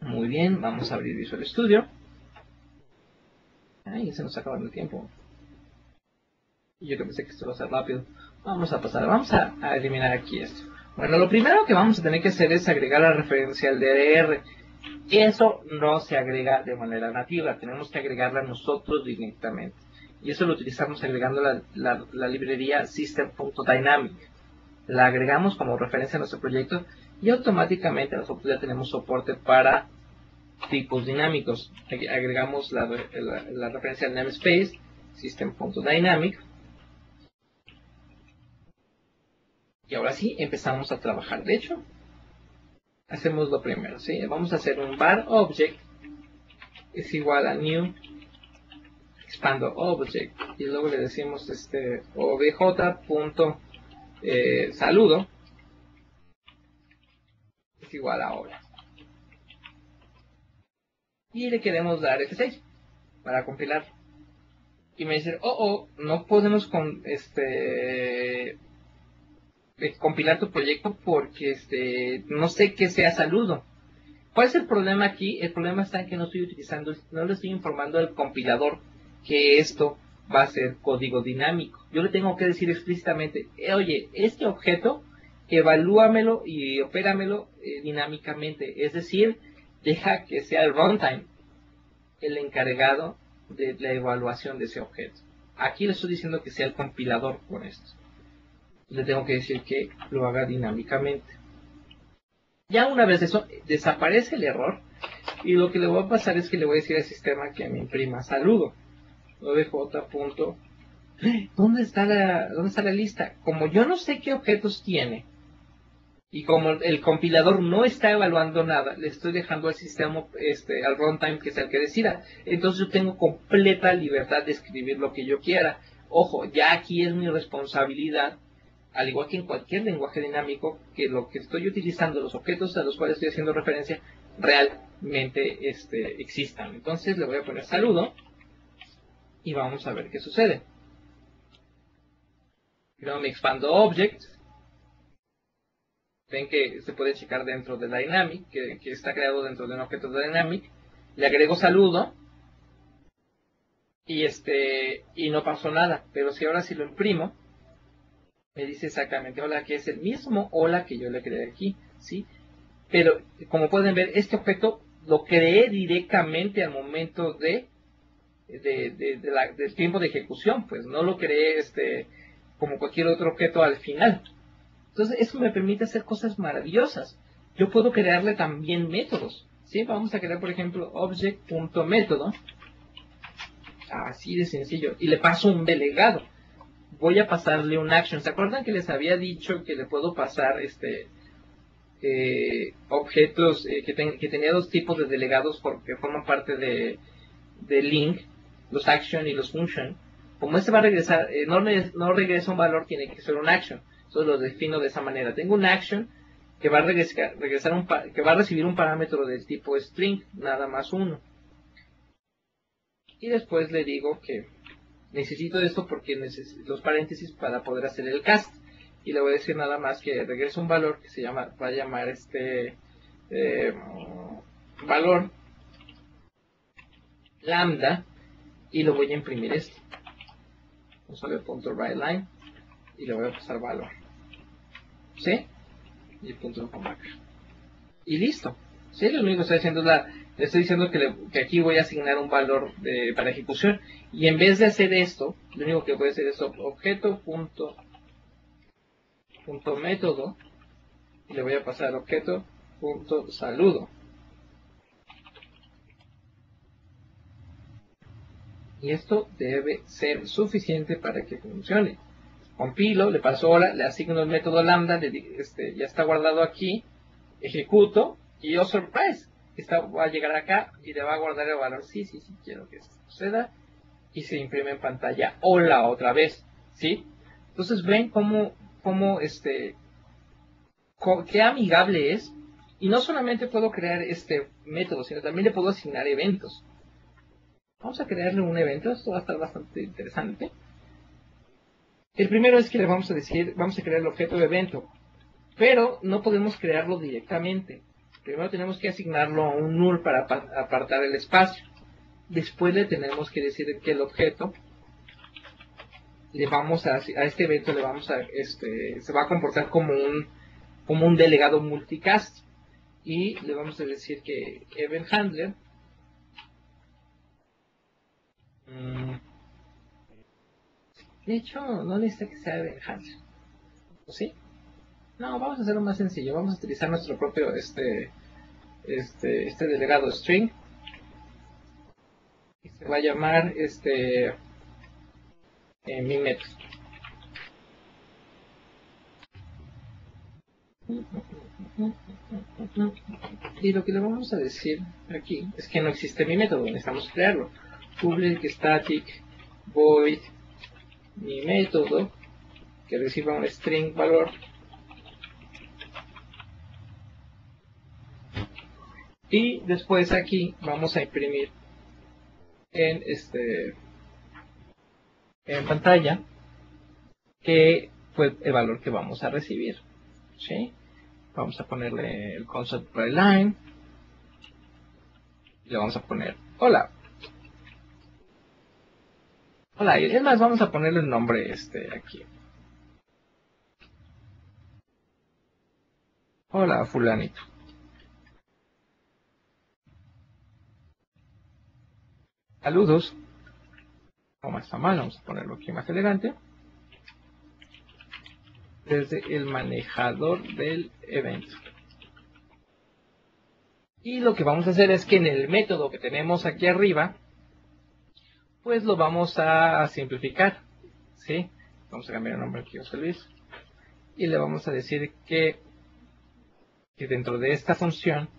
A: Muy bien, vamos a abrir Visual Studio. Ay, se nos acaba el tiempo. Yo pensé que esto va a ser rápido. Vamos a eliminar aquí esto. Bueno, lo primero que vamos a tener que hacer es agregar la referencia al DDR. Eso no se agrega de manera nativa, tenemos que agregarla nosotros directamente. Y eso lo utilizamos agregando la librería System.Dynamic. La agregamos como referencia a nuestro proyecto y automáticamente nosotros ya tenemos soporte para tipos dinámicos. Agregamos la referencia al namespace System.Dynamic. Y ahora sí, empezamos a trabajar. De hecho, hacemos lo primero, ¿sí? Vamos a hacer un var object es igual a new expando object y luego le decimos obj.saludo es igual a hola. Y le queremos dar F6 para compilar. Y me dice, no podemos compilar tu proyecto porque no sé qué sea saludo. ¿Cuál es el problema aquí? El problema está en que no le estoy informando al compilador que esto va a ser código dinámico. Yo le tengo que decir explícitamente, oye, este objeto, evalúamelo y opéramelo dinámicamente. Es decir, deja que sea el runtime el encargado de la evaluación de ese objeto. Aquí le estoy diciendo que sea el compilador con esto. Le tengo que decir que lo haga dinámicamente. Ya una vez eso, desaparece el error. Y lo que le voy a pasar es que le voy a decir al sistema que me imprima saludo. OBJ. ¿Dónde está la lista? Como yo no sé qué objetos tiene, y como el compilador no está evaluando nada, le estoy dejando al sistema, al runtime, que es el que decida. Entonces yo tengo completa libertad de escribir lo que yo quiera. Ojo, ya aquí es mi responsabilidad, al igual que en cualquier lenguaje dinámico, que lo que estoy utilizando, los objetos a los cuales estoy haciendo referencia, realmente existan. Entonces le voy a poner saludo y vamos a ver qué sucede. Luego me expando Object. Ven que se puede checar dentro de Dynamic, que está creado dentro de un objeto de Dynamic. Le agrego saludo y no pasó nada. Pero si ahora sí lo imprimo, me dice exactamente hola, que es el mismo hola que yo le creé aquí, ¿sí? Pero como pueden ver, este objeto lo creé directamente al momento del tiempo de ejecución, pues no lo creé como cualquier otro objeto al final. Entonces eso me permite hacer cosas maravillosas. Yo puedo crearle también métodos, ¿sí? Vamos a crear, por ejemplo, object.método, así de sencillo, y le paso un delegado. Voy a pasarle un action. ¿Se acuerdan que les había dicho que le puedo pasar objetos que tenía dos tipos de delegados que forman parte de link, los action y los function? Como este va a regresar, no regresa un valor, tiene que ser un action. Entonces lo defino de esa manera. Tengo un action que va a que va a recibir un parámetro del tipo string, nada más uno. Y después le digo que necesito esto porque necesito los paréntesis para poder hacer el cast. Y le voy a decir nada más que regrese un valor que va a llamar valor lambda, y lo voy a imprimir esto. Vamos a ver punto writeLine y le voy a pasar valor. ¿Sí? Y punto com acá. Y listo. ¿Sí? Lo único que estoy haciendo es le estoy diciendo que aquí voy a asignar un valor para ejecución. Y en vez de hacer esto, lo único que voy a hacer es objeto.método y le voy a pasar objeto.saludo. Y esto debe ser suficiente para que funcione. Compilo, le paso hola, le asigno el método lambda, ya está guardado aquí, ejecuto, y oh surprise, va a llegar acá y le va a guardar el valor, sí, quiero que esto suceda, y se imprime en pantalla hola otra vez, ¿sí? Entonces ven cómo qué amigable es, y no solamente puedo crear este método, sino también le puedo asignar eventos. Vamos a crearle un evento, esto va a estar bastante interesante. El primero es que le vamos a crear el objeto de evento, pero no podemos crearlo directamente. Primero tenemos que asignarlo a un null para apartar el espacio. Después le tenemos que decir que el objeto a este evento se va a comportar como un delegado multicast, y le vamos a decir que event handler de hecho no necesita que sea event handler, ¿sí? No, vamos a hacerlo más sencillo. Vamos a utilizar nuestro propio delegado string, y se va a llamar mi método. Y lo que le vamos a decir aquí es que no existe mi método, necesitamos crearlo. Public static void mi método, que reciba un string valor, y después aquí vamos a imprimir en pantalla que fue el valor que vamos a recibir, ¿sí? Vamos a ponerle el console.writeLine Y le vamos a poner hola. Hola, y es más, vamos a ponerle el nombre aquí. Hola, fulanito. Saludos. ¿Cómo está mal? Vamos a ponerlo aquí más elegante. Desde el manejador del evento. Y lo que vamos a hacer es que en el método que tenemos aquí arriba, pues lo vamos a simplificar. ¿Sí? Vamos a cambiar el nombre aquí a José Luis. Y le vamos a decir que dentro de esta función,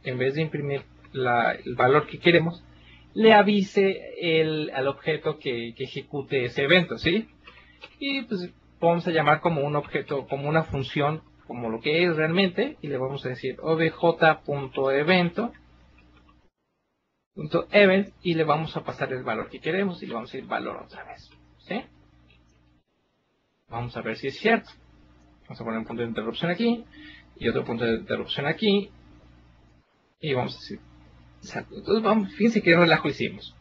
A: en vez de imprimir el valor que queremos, le avise al objeto que ejecute ese evento, ¿sí? Y pues vamos a llamar como un objeto, como una función, como lo que es realmente, y le vamos a decir obj.evento.event y le vamos a pasar el valor que queremos y le vamos a decir valor otra vez, ¿sí? Vamos a ver si es cierto. Vamos a poner un punto de interrupción aquí y otro punto de interrupción aquí y vamos a decir exacto. Entonces vamos, fíjense qué relajo hicimos.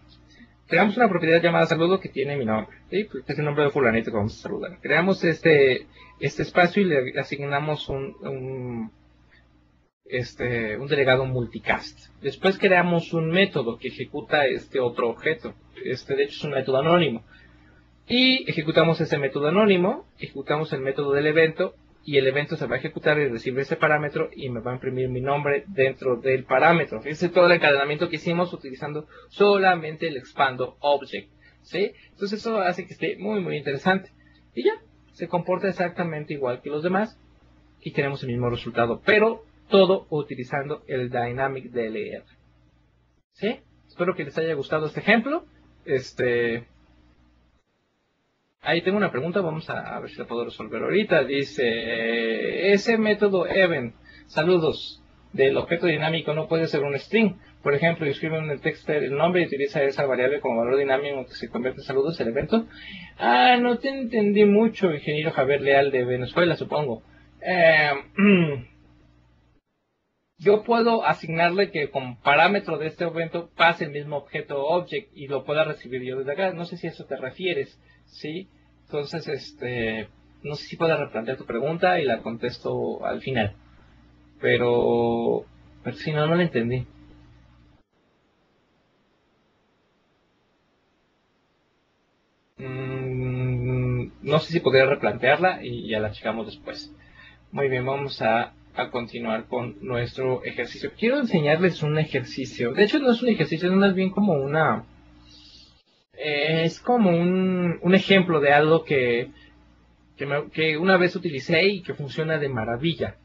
A: Creamos una propiedad llamada saludo que tiene mi nombre, ¿sí? Porque es el nombre de fulanito que vamos a saludar. Creamos este espacio y le asignamos un delegado multicast. Después creamos un método que ejecuta este otro objeto. De hecho es un método anónimo. Y ejecutamos ese método anónimo, ejecutamos el método del evento y el evento se va a ejecutar y recibe ese parámetro y me va a imprimir mi nombre dentro del parámetro. Fíjense todo el encadenamiento que hicimos utilizando solamente el expando object, ¿sí? Entonces eso hace que esté muy muy interesante. Y ya, se comporta exactamente igual que los demás y tenemos el mismo resultado, pero todo utilizando el Dynamic DLR. ¿Sí? Espero que les haya gustado este ejemplo. Ahí tengo una pregunta, vamos a ver si la puedo resolver ahorita. Dice, ese método event, saludos, del objeto dinámico no puede ser un string. Por ejemplo, escribe en el texto el nombre y utiliza esa variable como valor dinámico que se convierte en saludos el evento. No te entendí mucho, ingeniero Javier Leal de Venezuela, supongo. Yo puedo asignarle que como parámetro de este evento pase el mismo objeto object y lo pueda recibir yo desde acá. No sé si a eso te refieres, ¿sí? Entonces, no sé si puedes replantear tu pregunta y la contesto al final. Pero si no, no la entendí. No sé si podría replantearla y ya la checamos después. Muy bien, vamos a continuar con nuestro ejercicio. Quiero enseñarles un ejercicio. De hecho, no es un ejercicio, es más bien como es como un ejemplo de algo que una vez utilicé y que funciona de maravilla.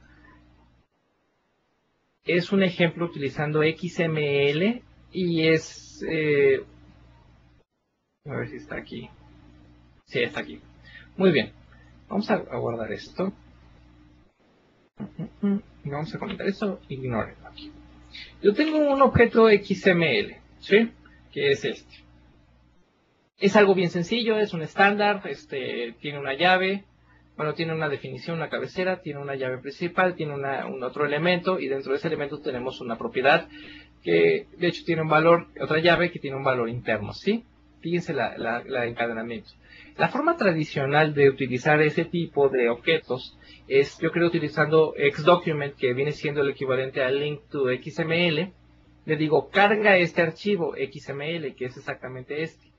A: Es un ejemplo utilizando XML y a ver si está aquí. Sí, está aquí. Muy bien. Vamos a guardar esto. Y vamos a comentar esto. Ignórenlo aquí. Yo tengo un objeto XML, ¿sí? Que es este. Es algo bien sencillo, es un estándar, tiene una llave, bueno, tiene una definición, una cabecera, tiene una llave principal, tiene un otro elemento y dentro de ese elemento tenemos una propiedad que de hecho tiene un valor, otra llave que tiene un valor interno, ¿sí? Fíjense la encadenamiento. La forma tradicional de utilizar ese tipo de objetos es, yo creo, utilizando XDocument, que viene siendo el equivalente a link to XML. Le digo, carga este archivo XML, que es exactamente este.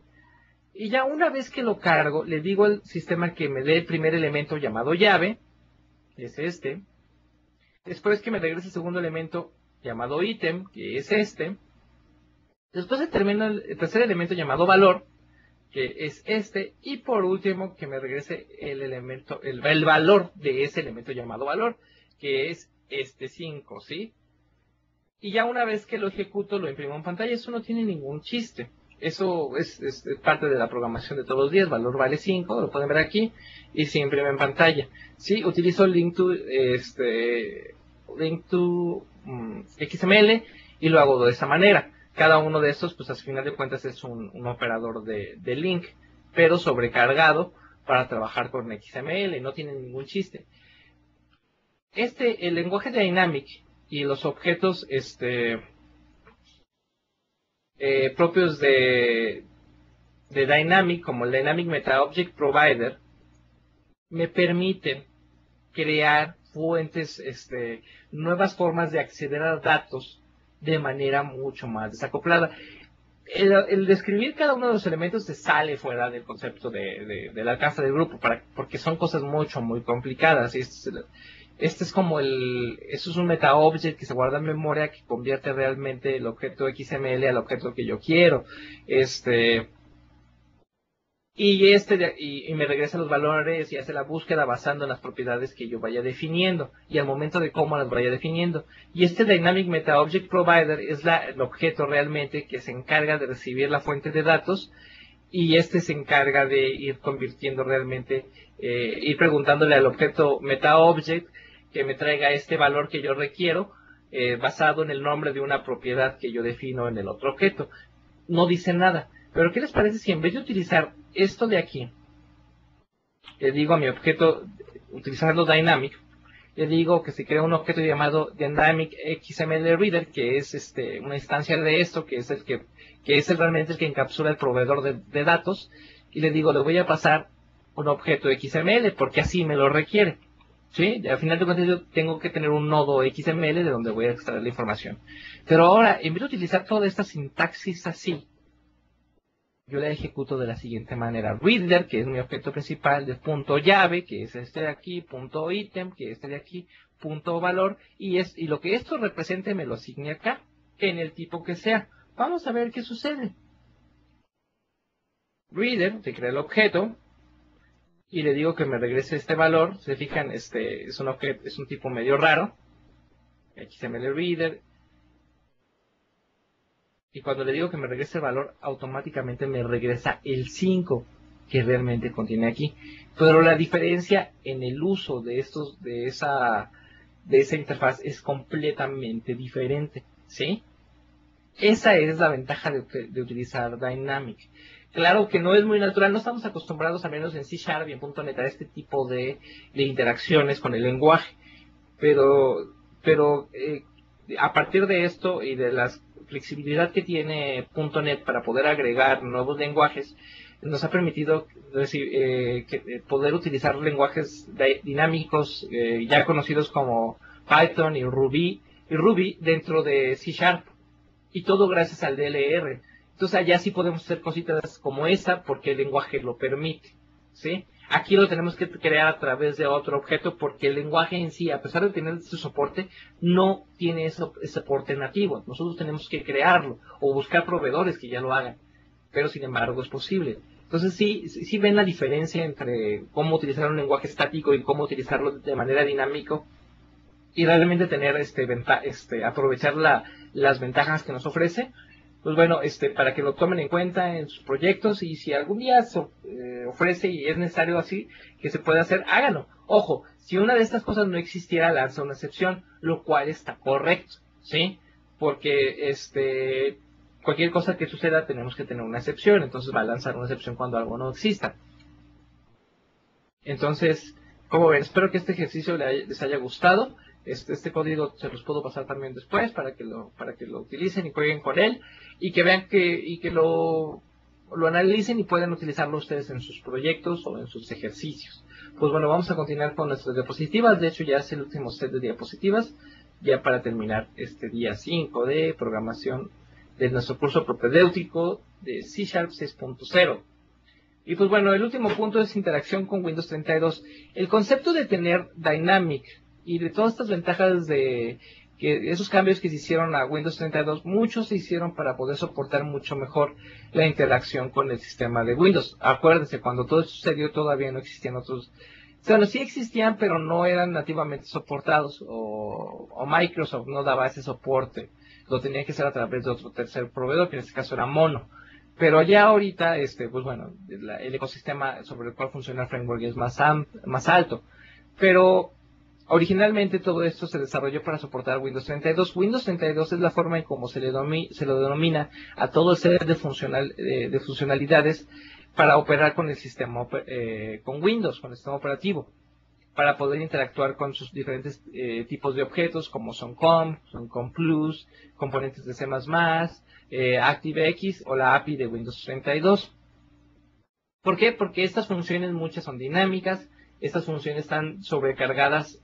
A: Y ya una vez que lo cargo, le digo al sistema que me dé el primer elemento llamado llave, que es este. Después que me regrese el segundo elemento llamado ítem, que es este. Después se termina el tercer elemento llamado valor, que es este. Y por último, que me regrese el valor de ese elemento llamado valor, que es este 5, ¿sí? Y ya una vez que lo ejecuto, lo imprimo en pantalla. Eso no tiene ningún chiste. Eso es parte de la programación de todos los días. Valor vale 5, lo pueden ver aquí, y se imprime en pantalla. Sí, utilizo link to XML y lo hago de esa manera. Cada uno de estos, pues al final de cuentas es un operador de link, pero sobrecargado para trabajar con XML. No tiene ningún chiste. El lenguaje Dynamic y los objetos, propios de Dynamic, como el Dynamic Meta Object Provider, me permiten crear fuentes, nuevas formas de acceder a datos de manera mucho más desacoplada. El describir cada uno de los elementos se sale fuera del concepto del alcance del grupo, porque son cosas muy complicadas. Este es como eso es un meta object que se guarda en memoria, que convierte realmente el objeto XML al objeto que yo quiero. Y me regresa los valores y hace la búsqueda basando en las propiedades que yo vaya definiendo y al momento de cómo las vaya definiendo. Y este Dynamic Meta Object Provider es el objeto realmente que se encarga de recibir la fuente de datos, y se encarga de ir convirtiendo realmente, ir preguntándole al objeto Meta Object que me traiga este valor que yo requiero, basado en el nombre de una propiedad que yo defino en el otro objeto. No dice nada. Pero ¿qué les parece si en vez de utilizar esto de aquí, le digo a mi objeto, utilizarlo Dynamic, le digo que se crea un objeto llamado Dynamic XML Reader, que es una instancia de esto, que es realmente el que encapsula el proveedor de datos, y le digo, le voy a pasar un objeto XML, porque así me lo requiere. ¿Sí? Y al final de cuentas yo tengo que tener un nodo XML de donde voy a extraer la información. Pero ahora, en vez de utilizar toda esta sintaxis así, yo la ejecuto de la siguiente manera. Reader, que es mi objeto principal, de punto llave, que es este de aquí, punto ítem, que es este de aquí, punto valor, y lo que esto represente me lo asigne acá, en el tipo que sea. Vamos a ver qué sucede. Reader, se crea el objeto, y le digo que me regrese este valor. Se fijan, es un tipo medio raro. XML Reader. Y cuando le digo que me regrese el valor, automáticamente me regresa el 5 que realmente contiene aquí. Pero la diferencia en el uso de esa interfaz es completamente diferente, ¿sí? Esa es la ventaja de utilizar Dynamic. Claro que no es muy natural, no estamos acostumbrados, al menos en C# y en .NET, a este tipo de interacciones con el lenguaje. Pero a partir de esto y de la flexibilidad que tiene .NET para poder agregar nuevos lenguajes, nos ha permitido poder utilizar lenguajes dinámicos ya conocidos como Python y Ruby dentro de C#, y todo gracias al DLR. Entonces allá sí podemos hacer cositas como esa porque el lenguaje lo permite, ¿sí? Aquí lo tenemos que crear a través de otro objeto porque el lenguaje en sí, a pesar de tener ese soporte, no tiene ese soporte nativo. Nosotros tenemos que crearlo o buscar proveedores que ya lo hagan, pero sin embargo es posible. Entonces sí ven la diferencia entre cómo utilizar un lenguaje estático y cómo utilizarlo de manera dinámica, y realmente tener aprovechar las ventajas que nos ofrece. Pues bueno, para que lo tomen en cuenta en sus proyectos, y si algún día ofrece y es necesario así que se pueda hacer, háganlo. Ojo, si una de estas cosas no existiera, lanza una excepción, lo cual está correcto, ¿sí? Porque cualquier cosa que suceda tenemos que tener una excepción, entonces va a lanzar una excepción cuando algo no exista. Entonces, como ven, espero que este ejercicio les haya gustado. Este código se los puedo pasar también después para que lo utilicen y jueguen con él, y que vean que lo analicen y puedan utilizarlo ustedes en sus proyectos o en sus ejercicios. Pues bueno, vamos a continuar con nuestras diapositivas. De hecho, ya es el último set de diapositivas, ya para terminar este día 5 de programación de nuestro curso propedéutico de C# 6.0. Y pues bueno, el último punto es interacción con Windows 32. El concepto de tener Dynamic y de todas estas ventajas de que esos cambios que se hicieron a Windows 32, muchos se hicieron para poder soportar mucho mejor la interacción con el sistema de Windows. Acuérdense, cuando todo esto sucedió todavía no existían otros. Bueno, sí existían, pero no eran nativamente soportados, o Microsoft no daba ese soporte. Lo tenía que hacer a través de otro tercer proveedor, que en este caso era Mono. Pero ya ahorita, pues bueno, el ecosistema sobre el cual funciona el framework es más alto. Pero originalmente todo esto se desarrolló para soportar Windows 32. Windows 32 es la forma en cómo se lo denomina a todo el set de funcionalidades para operar con el sistema, con Windows, con el sistema operativo. para poder interactuar con sus diferentes tipos de objetos, como son COM Plus, componentes de C++, ActiveX o la API de Windows 32. ¿Por qué? Porque estas funciones muchas son dinámicas, estas funciones están sobrecargadas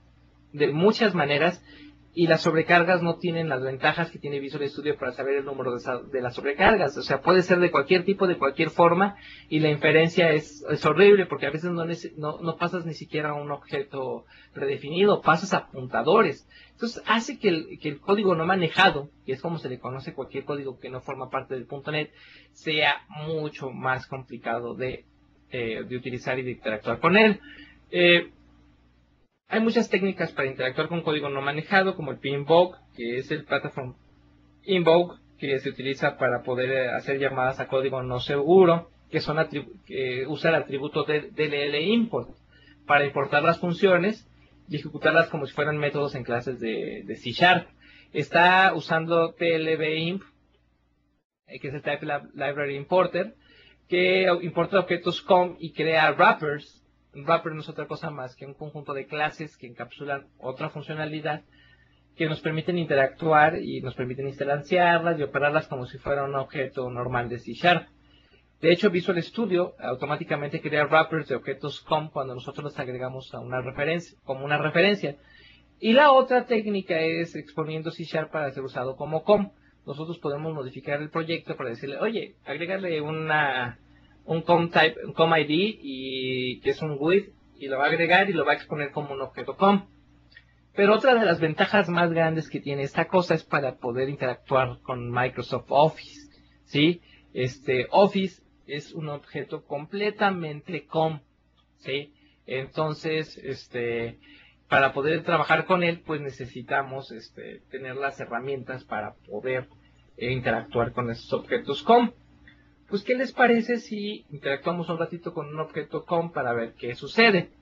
A: de muchas maneras y las sobrecargas no tienen las ventajas que tiene Visual Studio para saber el número de las sobrecargas. O sea, puede ser de cualquier tipo, de cualquier forma, y la inferencia es horrible porque a veces no pasas ni siquiera a un objeto predefinido, pasas a apuntadores. Entonces hace que el código no manejado, que es como se le conoce cualquier código que no forma parte del .NET, sea mucho más complicado de utilizar y de interactuar con él. Hay muchas técnicas para interactuar con código no manejado, como el pinbook, que es el Platform Invoke, que se utiliza para poder hacer llamadas a código no seguro, que son usa el atributo de DLL import para importar las funciones y ejecutarlas como si fueran métodos en clases de C#. Está usando TLBimp, que es el Type Library Importer, que importa objetos COM y crea wrappers. Un wrapper no es otra cosa más que un conjunto de clases que encapsulan otra funcionalidad que nos permiten interactuar y nos permiten instanciarlas y operarlas como si fuera un objeto normal de C#. De hecho, Visual Studio automáticamente crea wrappers de objetos COM cuando nosotros los agregamos a una referencia, como una referencia. Y la otra técnica es exponiendo C# para ser usado como COM. Nosotros podemos modificar el proyecto para decirle, oye, agregarle un COM type, un COM ID, y que es un with, y lo va a agregar y lo va a exponer como un objeto COM. Pero otra de las ventajas más grandes que tiene esta cosa es para poder interactuar con Microsoft Office, ¿sí? Office es un objeto completamente COM, ¿sí? Entonces, para poder trabajar con él, pues necesitamos tener las herramientas para poder interactuar con esos objetos COM. Pues, ¿qué les parece si interactuamos un ratito con un objeto COM para ver qué sucede?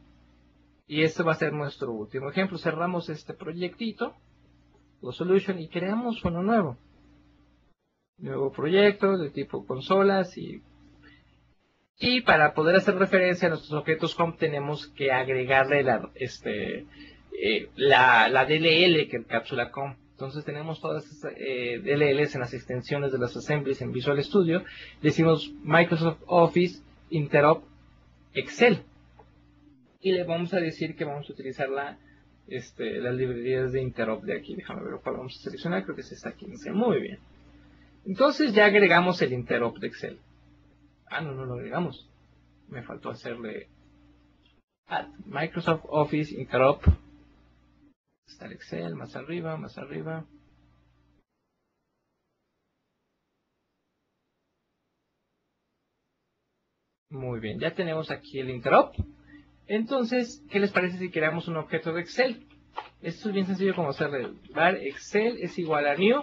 A: Y este va a ser nuestro último ejemplo. Cerramos este proyectito, solution, y creamos uno nuevo. Nuevo proyecto de tipo consolas y para poder hacer referencia a nuestros objetos COM tenemos que agregarle la DLL que encapsula COM. Entonces tenemos todas esas DLLs en las extensiones de las assemblies en Visual Studio. Decimos Microsoft Office Interop Excel. Y le vamos a decir que vamos a utilizar las librerías de Interop de aquí. Déjame ver cuál vamos a seleccionar. Creo que es esta 15. Muy bien. Entonces ya agregamos el Interop de Excel. No lo agregamos. Me faltó hacerle add Microsoft Office Interop. Está el Excel, más arriba, más arriba. Muy bien, ya tenemos aquí el Interop. Entonces, ¿qué les parece si creamos un objeto de Excel? Esto es bien sencillo como hacerle var Excel es igual a new,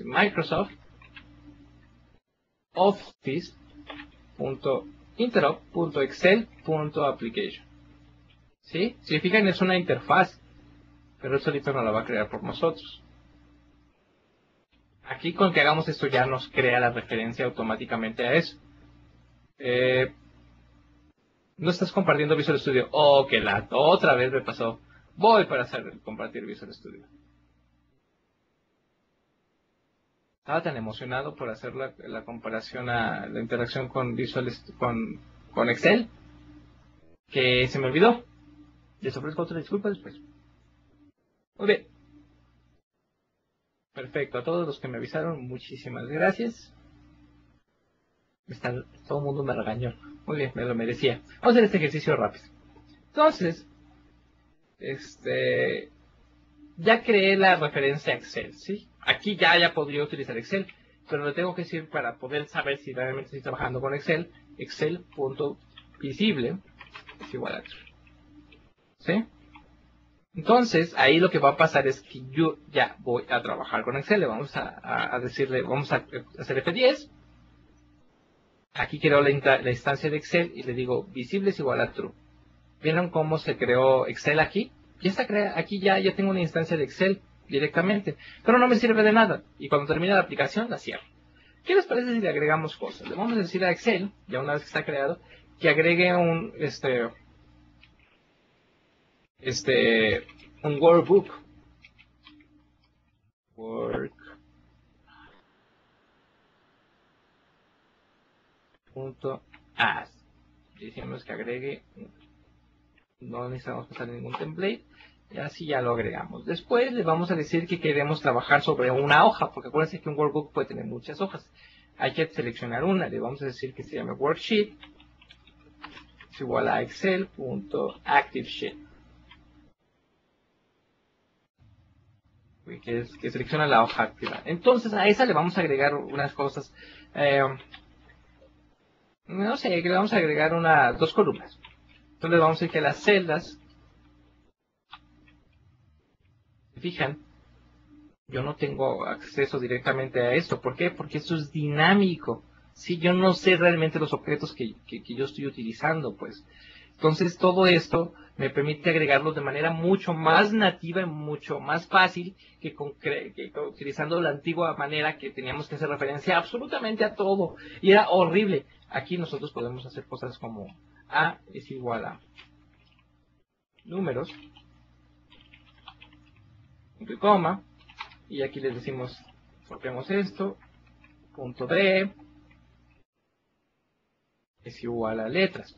A: Microsoft Office.interop.excel.application. ¿Sí? Si fijan, es una interfaz, pero él solito no la va a crear por nosotros. Aquí con que hagamos esto ya nos crea la referencia automáticamente a eso. No estás compartiendo Visual Studio. Oh, que otra vez me pasó. Voy para compartir Visual Studio. Estaba tan emocionado por hacer la comparación a la interacción con con Excel que se me olvidó. Les ofrezco otra disculpa después. Muy bien. Perfecto. A todos los que me avisaron, muchísimas gracias. Todo el mundo me regañó. Muy bien, me lo merecía. Vamos a hacer este ejercicio rápido. Entonces, ya creé la referencia a Excel, ¿sí? Aquí ya podría utilizar Excel, pero lo tengo que decir para poder saber si realmente estoy trabajando con Excel. Excel.visible es igual a true, ¿sí? Entonces, ahí lo que va a pasar es que yo ya voy a trabajar con Excel. Le vamos a decirle, vamos a hacer F10. Aquí creo la instancia de Excel y le digo visible es igual a true. ¿Vieron cómo se creó Excel aquí? Ya está creada, aquí ya tengo una instancia de Excel directamente, pero no me sirve de nada. Y cuando termine la aplicación, la cierro. ¿Qué les parece si le agregamos cosas? Le vamos a decir a Excel, ya una vez que está creado, que agregue un workbook. Work.as. Decimos que agregue, no necesitamos pasar ningún template, y así ya lo agregamos. Después le vamos a decir que queremos trabajar sobre una hoja, porque acuérdense que un workbook puede tener muchas hojas. Hay que seleccionar una, le vamos a decir que se llame worksheet, es igual a excel.activesheet, que selecciona la hoja activa. Entonces a esa le vamos a agregar unas cosas, no sé, que le vamos a agregar dos columnas. Entonces vamos a decir que las celdas, ¿se fijan? Yo no tengo acceso directamente a esto. ¿Por qué? Porque esto es dinámico. Si yo no sé realmente los objetos que yo estoy utilizando, pues. Entonces todo esto me permite agregarlos de manera mucho más nativa y mucho más fácil que utilizando la antigua manera que teníamos que hacer referencia absolutamente a todo. Y era horrible. Aquí nosotros podemos hacer cosas como A es igual a números, punto y coma, y aquí les decimos, copiamos esto, punto B es igual a letras.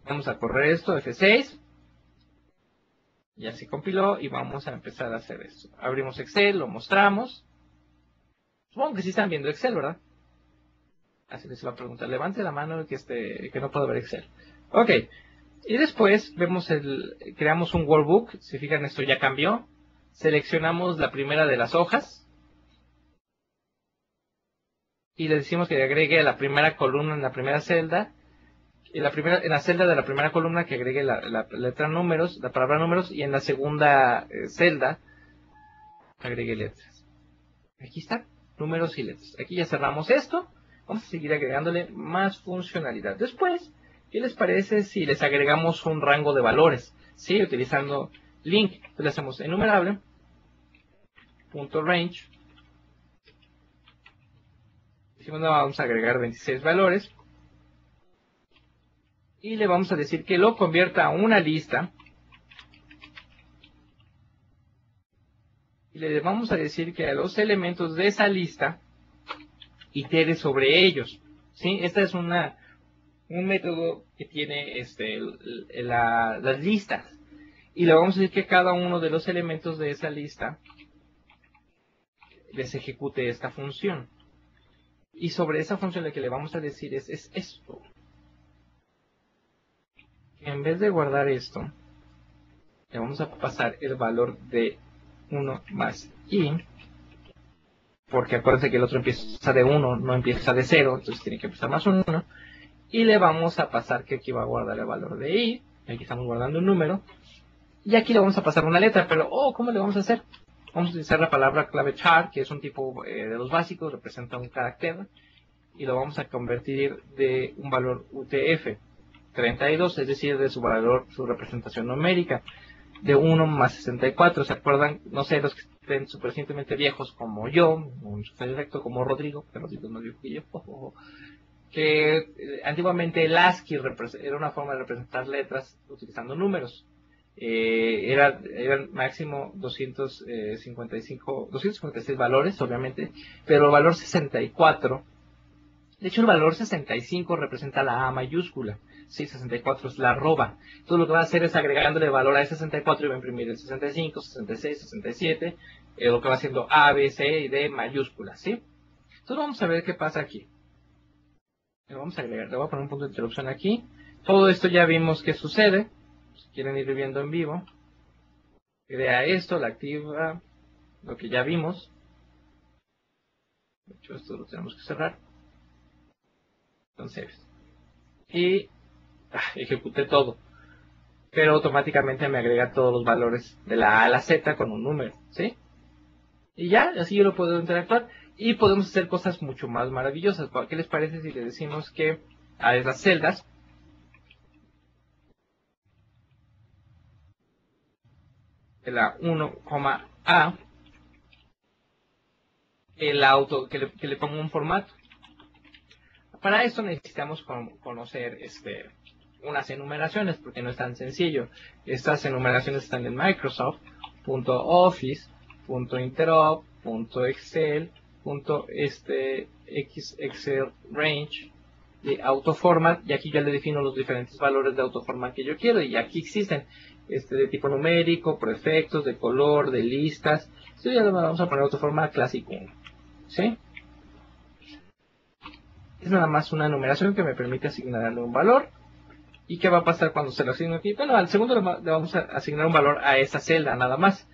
A: Vamos a correr esto, F6, ya se compiló y vamos a empezar a hacer esto. Abrimos Excel, lo mostramos. Supongo que sí están viendo Excel, ¿verdad? Así les va a preguntar, levante la mano que no puedo ver Excel. Ok, y después creamos un workbook. Si fijan, esto ya cambió. Seleccionamos la primera de las hojas y le decimos que agregue la primera columna en la primera celda. En la celda de la primera columna que agregue la letra números, la palabra números, y en la segunda celda agregue letras. Aquí está, números y letras. Aquí ya cerramos esto. Vamos a seguir agregándole más funcionalidad. Después, ¿qué les parece si les agregamos un rango de valores? Sí, utilizando link. Entonces le hacemos enumerable, punto range. Decimos, no, vamos a agregar 26 valores. Y le vamos a decir que lo convierta a una lista. Y le vamos a decir que a los elementos de esa lista itere sobre ellos. ¿Sí? Este es un método que tiene las listas. Y le vamos a decir que cada uno de los elementos de esa lista les ejecute esta función. Y sobre esa función lo que le vamos a decir es esto. En vez de guardar esto, le vamos a pasar el valor de 1 más i, porque acuérdense que el otro empieza de 1, no empieza de 0, entonces tiene que empezar más 1. Y le vamos a pasar que aquí va a guardar el valor de i, aquí estamos guardando un número, y aquí le vamos a pasar una letra, pero ¿cómo le vamos a hacer? Vamos a utilizar la palabra clave char, que es un tipo de los básicos, representa un carácter, y lo vamos a convertir de un valor UTF 32, es decir, de su valor, su representación numérica, de 1 más 64. ¿Se acuerdan? No sé, los que estén suficientemente viejos como yo, un perfecto como Rodrigo, que Rodrigo es más viejo que yo, que antiguamente el ASCII era una forma de representar letras utilizando números. Eran máximo 256 valores, obviamente, pero el valor 64, de hecho el valor 65 representa la A mayúscula, sí, 64 es la arroba. Entonces lo que va a hacer es agregándole valor a ese 64 y va a imprimir el 65, 66, 67, lo que va haciendo A, B, C y D mayúsculas, ¿sí? Entonces vamos a ver qué pasa aquí. Le vamos a agregar, le voy a poner un punto de interrupción aquí. Todo esto ya vimos que sucede. Si quieren ir viendo en vivo, crea esto, la activa, lo que ya vimos. De hecho, esto lo tenemos que cerrar. Entonces, y ejecuté todo. Pero automáticamente me agrega todos los valores de la A a la Z con un número, ¿sí? Y ya, así yo lo puedo interactuar. Y podemos hacer cosas mucho más maravillosas. ¿Qué les parece si le decimos que a esas celdas de la 1,A que le ponga un formato? Para esto necesitamos conocer unas enumeraciones, porque no es tan sencillo. Estas enumeraciones están en Microsoft, .office, .interop, .excel, .excel range, de autoformat, y aquí ya le defino los diferentes valores de autoformat que yo quiero, y aquí existen de tipo numérico, prefectos, de color, de listas. Esto ya lo vamos a poner autoformat clásico 1, ¿sí? Es nada más una numeración que me permite asignarle un valor. ¿Y qué va a pasar cuando se lo asigno aquí? Bueno, al segundo le vamos a asignar un valor a esa celda nada más.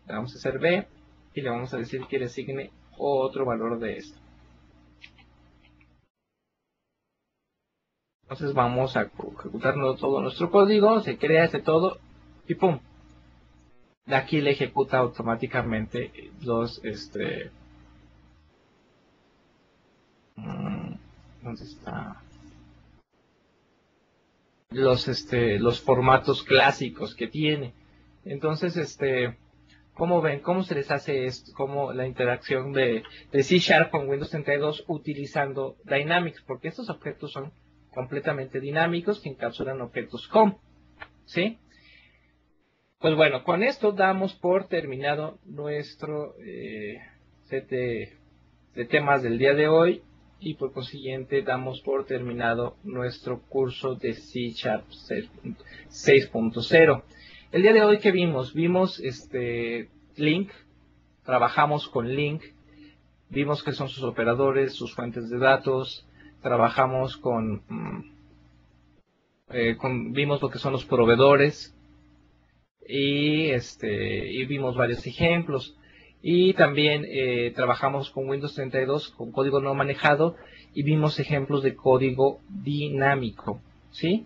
A: Le vamos a hacer B y le vamos a decir que le asigne otro valor de esto. Entonces vamos a ejecutar todo nuestro código, se crea todo y ¡pum! De aquí le ejecuta automáticamente los, ¿dónde está? Los formatos clásicos que tiene. Entonces, ¿cómo ven? ¿Cómo se les hace esto? ¿Cómo la interacción de C# con Windows 32 utilizando Dynamics? Porque estos objetos son completamente dinámicos que encapsulan objetos COM, ¿sí? Pues bueno, con esto damos por terminado nuestro set de temas del día de hoy, y por consiguiente damos por terminado nuestro curso de C# 6.0. El día de hoy, ¿qué vimos? Vimos LINQ, trabajamos con LINQ, vimos qué son sus operadores, sus fuentes de datos, trabajamos vimos lo que son los proveedores, y vimos varios ejemplos. Y también trabajamos con Windows 32 con código no manejado y vimos ejemplos de código dinámico, ¿sí?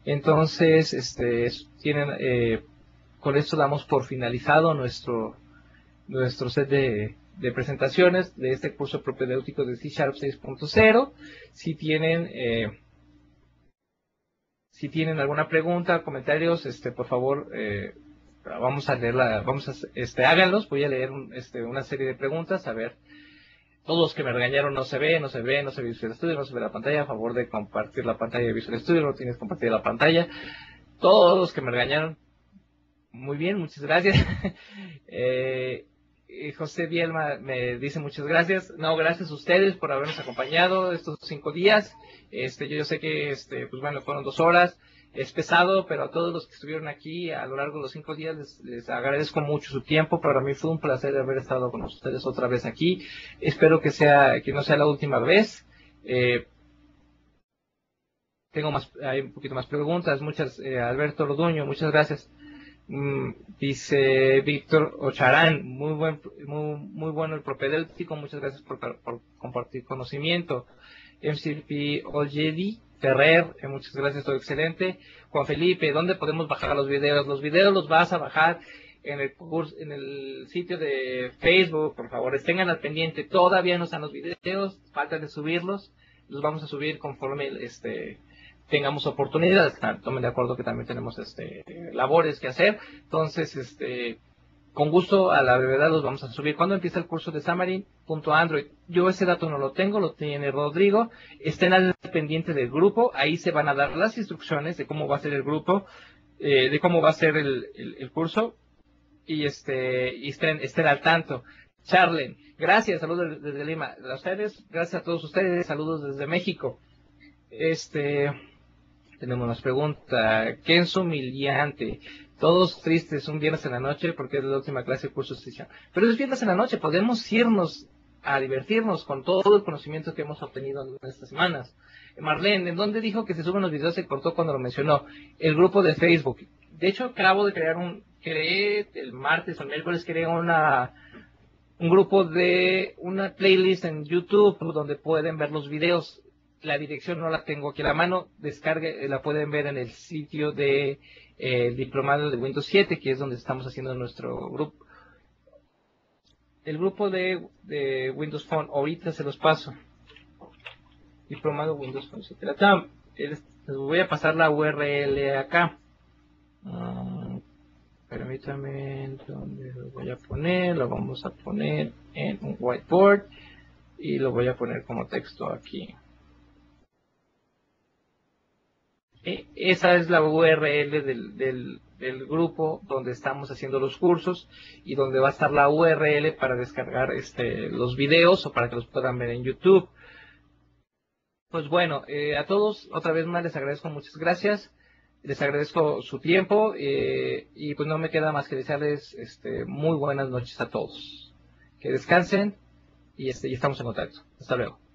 A: Entonces, con esto damos por finalizado nuestro set de presentaciones de este curso propedéutico de C# 6.0. Si tienen alguna pregunta, comentarios, por favor, vamos a leerla, háganlos. Voy a leer una serie de preguntas. A ver, todos los que me regañaron: no se ve Visual Studio, no se ve la pantalla. A favor de compartir la pantalla de Visual Studio, no tienes que compartir la pantalla. Todos los que me regañaron, muy bien, muchas gracias. José Bielma me dice muchas gracias. No, gracias a ustedes por habernos acompañado estos 5 días. Yo sé que, pues bueno, fueron 2 horas. Es pesado, pero a todos los que estuvieron aquí a lo largo de los 5 días les agradezco mucho su tiempo. Para mí fue un placer haber estado con ustedes otra vez aquí. Espero que no sea la última vez. Hay un poquito más preguntas. Alberto Orduño, muchas gracias. Dice Víctor Ocharán: muy bueno el propedéutico, muchas gracias por compartir conocimiento. MCP Olledi Ferrer, muchas gracias, todo excelente. Juan Felipe: ¿dónde podemos bajar los videos? Los videos los vas a bajar en el sitio de Facebook. Por favor, estén al pendiente, todavía no están los videos, falta de subirlos. Los vamos a subir conforme tengamos oportunidad. Tomen de acuerdo que también tenemos labores que hacer. Entonces, con gusto, a la brevedad los vamos a subir. ¿Cuándo empieza el curso de Xamarin.Android? Yo ese dato no lo tengo, lo tiene Rodrigo. Estén al pendiente del grupo, ahí se van a dar las instrucciones de cómo va a ser el grupo, de cómo va a ser el curso, y estén al tanto. Charlen, gracias, saludos desde Lima. A ustedes, gracias a todos ustedes, saludos desde México. Tenemos más preguntas. Kenzo Miliante: todos tristes un viernes en la noche porque es la última clase de curso de sesión. Pero es viernes en la noche, podemos irnos a divertirnos con todo el conocimiento que hemos obtenido en estas semanas. Marlene: ¿en dónde dijo que se suben los videos? Se cortó cuando lo mencionó. El grupo de Facebook. De hecho, acabo de creé el martes o el miércoles, creé un grupo de una playlist en YouTube donde pueden ver los videos. La dirección no la tengo aquí a la mano, la pueden ver en el sitio de diplomado de Windows 7, que es donde estamos haciendo nuestro grupo. El grupo de Windows Phone, ahorita se los paso. Diplomado Windows Phone 7. Les voy a pasar la URL acá. Permítame, ¿dónde lo voy a poner? Lo vamos a poner en un whiteboard y lo voy a poner como texto aquí. Esa es la URL del grupo donde estamos haciendo los cursos y donde va a estar la URL para descargar los videos o para que los puedan ver en YouTube. Pues bueno, a todos otra vez más les agradezco, muchas gracias, les agradezco su tiempo y pues no me queda más que desearles muy buenas noches a todos. Que descansen y estamos en contacto. Hasta luego.